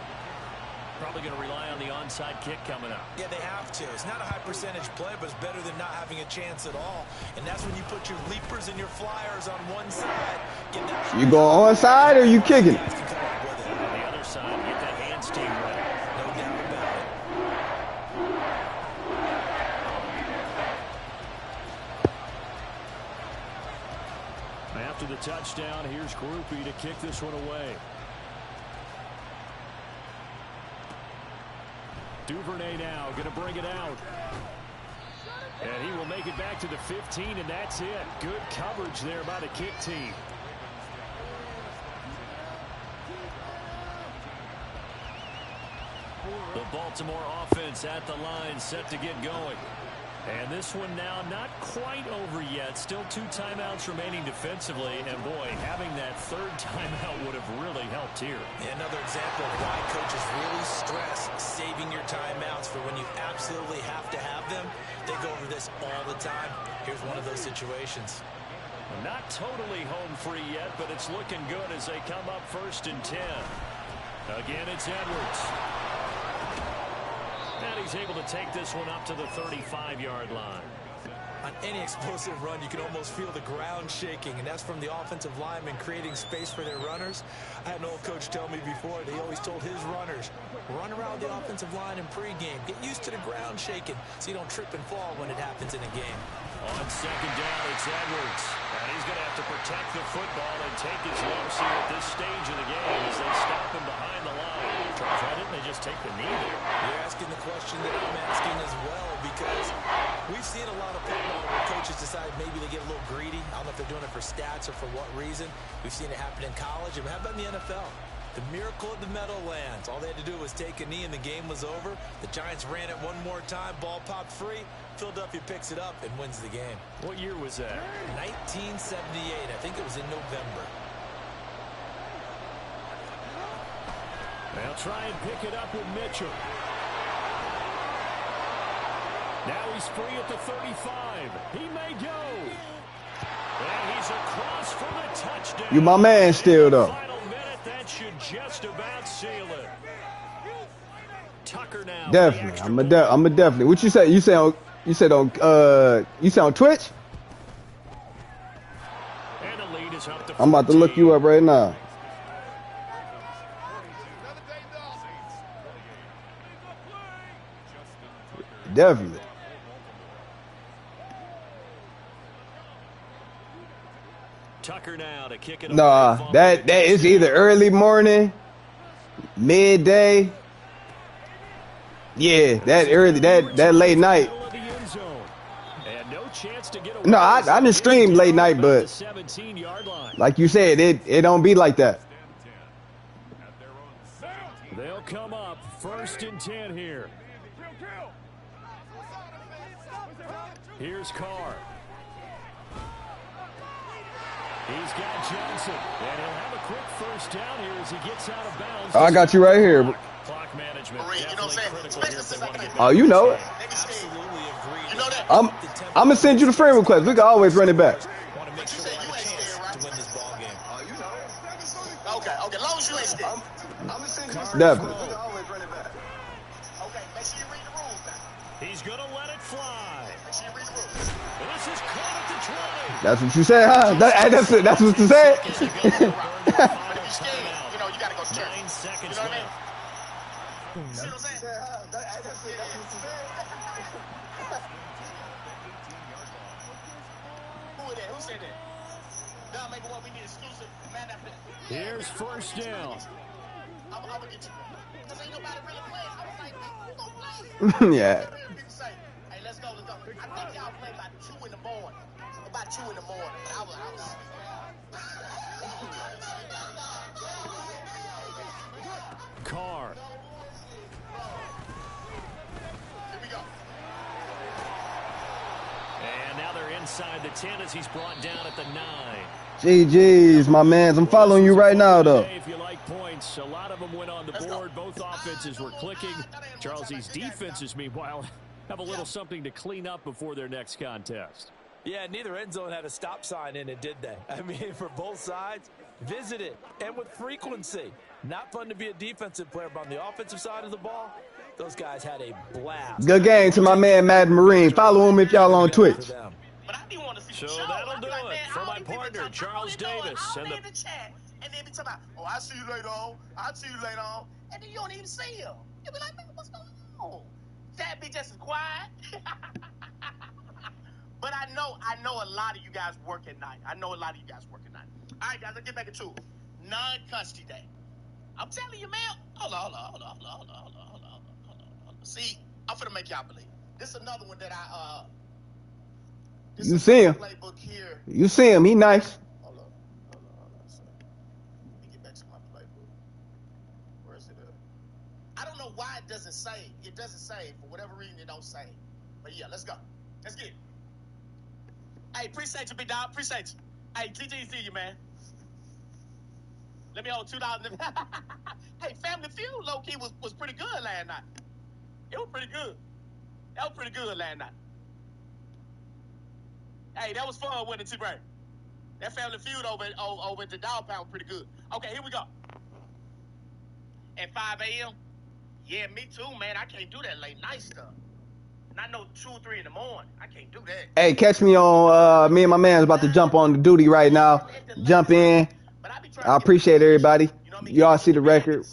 Probably going to rely on the onside kick coming up. Yeah, they have to. It's not a high percentage play, but it's better than not having a chance at all. And that's when you put your leapers and your flyers on one side. You go onside or you kicking? On the other side, get that hands team ready. No doubt about it. After the touchdown, here's Groupie to kick this one away. Duvernay now going to bring it out. And he will make it back to the 15, and that's it. Good coverage there by the kick team. The Baltimore offense at the line, set to get going. And this one now not quite over yet. Still 2 timeouts remaining defensively. And, boy, having that 3rd timeout would have really helped here. Another example of why coaches really stress saving your timeouts for when you absolutely have to have them. They go over this all the time. Here's one of those situations. Not totally home free yet, but it's looking good as they come up 1st and 10. Again, it's Edwards. And he's able to take this one up to the 35-yard line. On any explosive run, you can almost feel the ground shaking, and that's from the offensive linemen creating space for their runners. I had an old coach tell me before, they always told his runners, run around the offensive line in pregame. Get used to the ground shaking so you don't trip and fall when it happens in a game. On 2nd down, it's Edwards. And he's going to have to protect the football and take his lumps here at this stage of the game as they stop him behind the line. Why didn't they just take the knee there? You're asking the question that I'm asking as well, because we've seen a lot of football where coaches decide maybe they get a little greedy. I don't know if they're doing it for stats or for what reason. We've seen it happen in college. And how about in the NFL? The miracle of the Meadowlands. All they had to do was take a knee and the game was over. The Giants ran it one more time. Ball popped free. Philadelphia picks it up and wins the game. What year was that? 1978. I think it was in November. They'll try and pick it up with Mitchell. Now he's free at the 35. He may go. And he's across for the touchdown. You my man still, though. Final minute, that should just about seal it. Tucker now. Definitely. I'm a definitely. What you say? You said on Twitch? And the lead is up to 14. I'm about to look you up right now. Definitely. Tucker now to kick it. Nah, that is either early morning, midday. Yeah, that early, that late night. No, I didn't stream late night, but like you said, it don't be like that. They'll come up 1st and 10 here. Here's Carr. He's got Johnson, and he'll have a quick 1st down here as he gets out of bounds. I got you right here. Clock management. Oh, you know it. I'm gonna send you the friend request. We can always run it back. Okay, long as you ain't scared. I'm gonna send you the friend Definitely. request. We can always run it back. Okay, make sure you read the rules now. He's gonna let it fly. Make sure you read the rules. This is caught at the 20. That's what you said, huh? That's what you said. But if you're scared, you gotta go to church. 9 seconds You know what I mean? left. See what I'm saying? Who said that? Now make what we need exclusive. Man, Here's 1st down. I'm gonna get you. Because ain't nobody really playing. I was like, man, who gonna play? Yeah. People say, hey, let's go. I think y'all play about 2 in the morning. About 2 in the morning. I was. Carr. Here we go. And now they're inside the 10 as he's brought down at the 9. GG's, my mans. I'm following you right now, though. If you like points, a lot of them went on the board. Both offenses were clicking. Charles's defenses, meanwhile, have a little something to clean up before their next contest. Yeah, neither end zone had a stop sign in it, did they? I mean, for both sides, visit it, and with frequency. Not fun to be a defensive player, but on the offensive side of the ball, those guys had a blast. Good game to my man, Madden Marine. Follow him if y'all on Twitch. But I do want to see So the show. that'll do like, it man, for all my these people partner, talk- Charles all they doing, Davis. all And they the in the chat, and they be talking about, oh, I'll see you later on. I'll see you later on. And then you don't even see him. You be like, man, what's going on? That be just as quiet. But I know a lot of you guys work at night. All right, guys, let's get back into it. Non-custody day. I'm telling you, man. Hold on. See, I'm finna make y'all believe. This is another one that You see him. Playbook here. You see him. He nice. Hold on. So, let me get back to my playbook. Where is it at? I don't know why it doesn't save. It doesn't save. For whatever reason, it don't save. But yeah, let's go. Let's get it. Hey, appreciate you, big dog. Appreciate you. Hey, TGC you, man. Let me hold $2. Hey, Family Feud, low-key, was pretty good last night. It was pretty good. That was pretty good last night. Hey, that was fun, wasn't it, T-Bray? That Family Feud over at the Dog Pound was pretty good. Okay, here we go. At 5 a.m.? Yeah, me too, man. I can't do that late night stuff. Not no 2 or 3 in the morning. I can't do that. Hey, catch me on, me and my man's about to jump on the duty right now. Jump in. I appreciate everybody. Y'all see the record.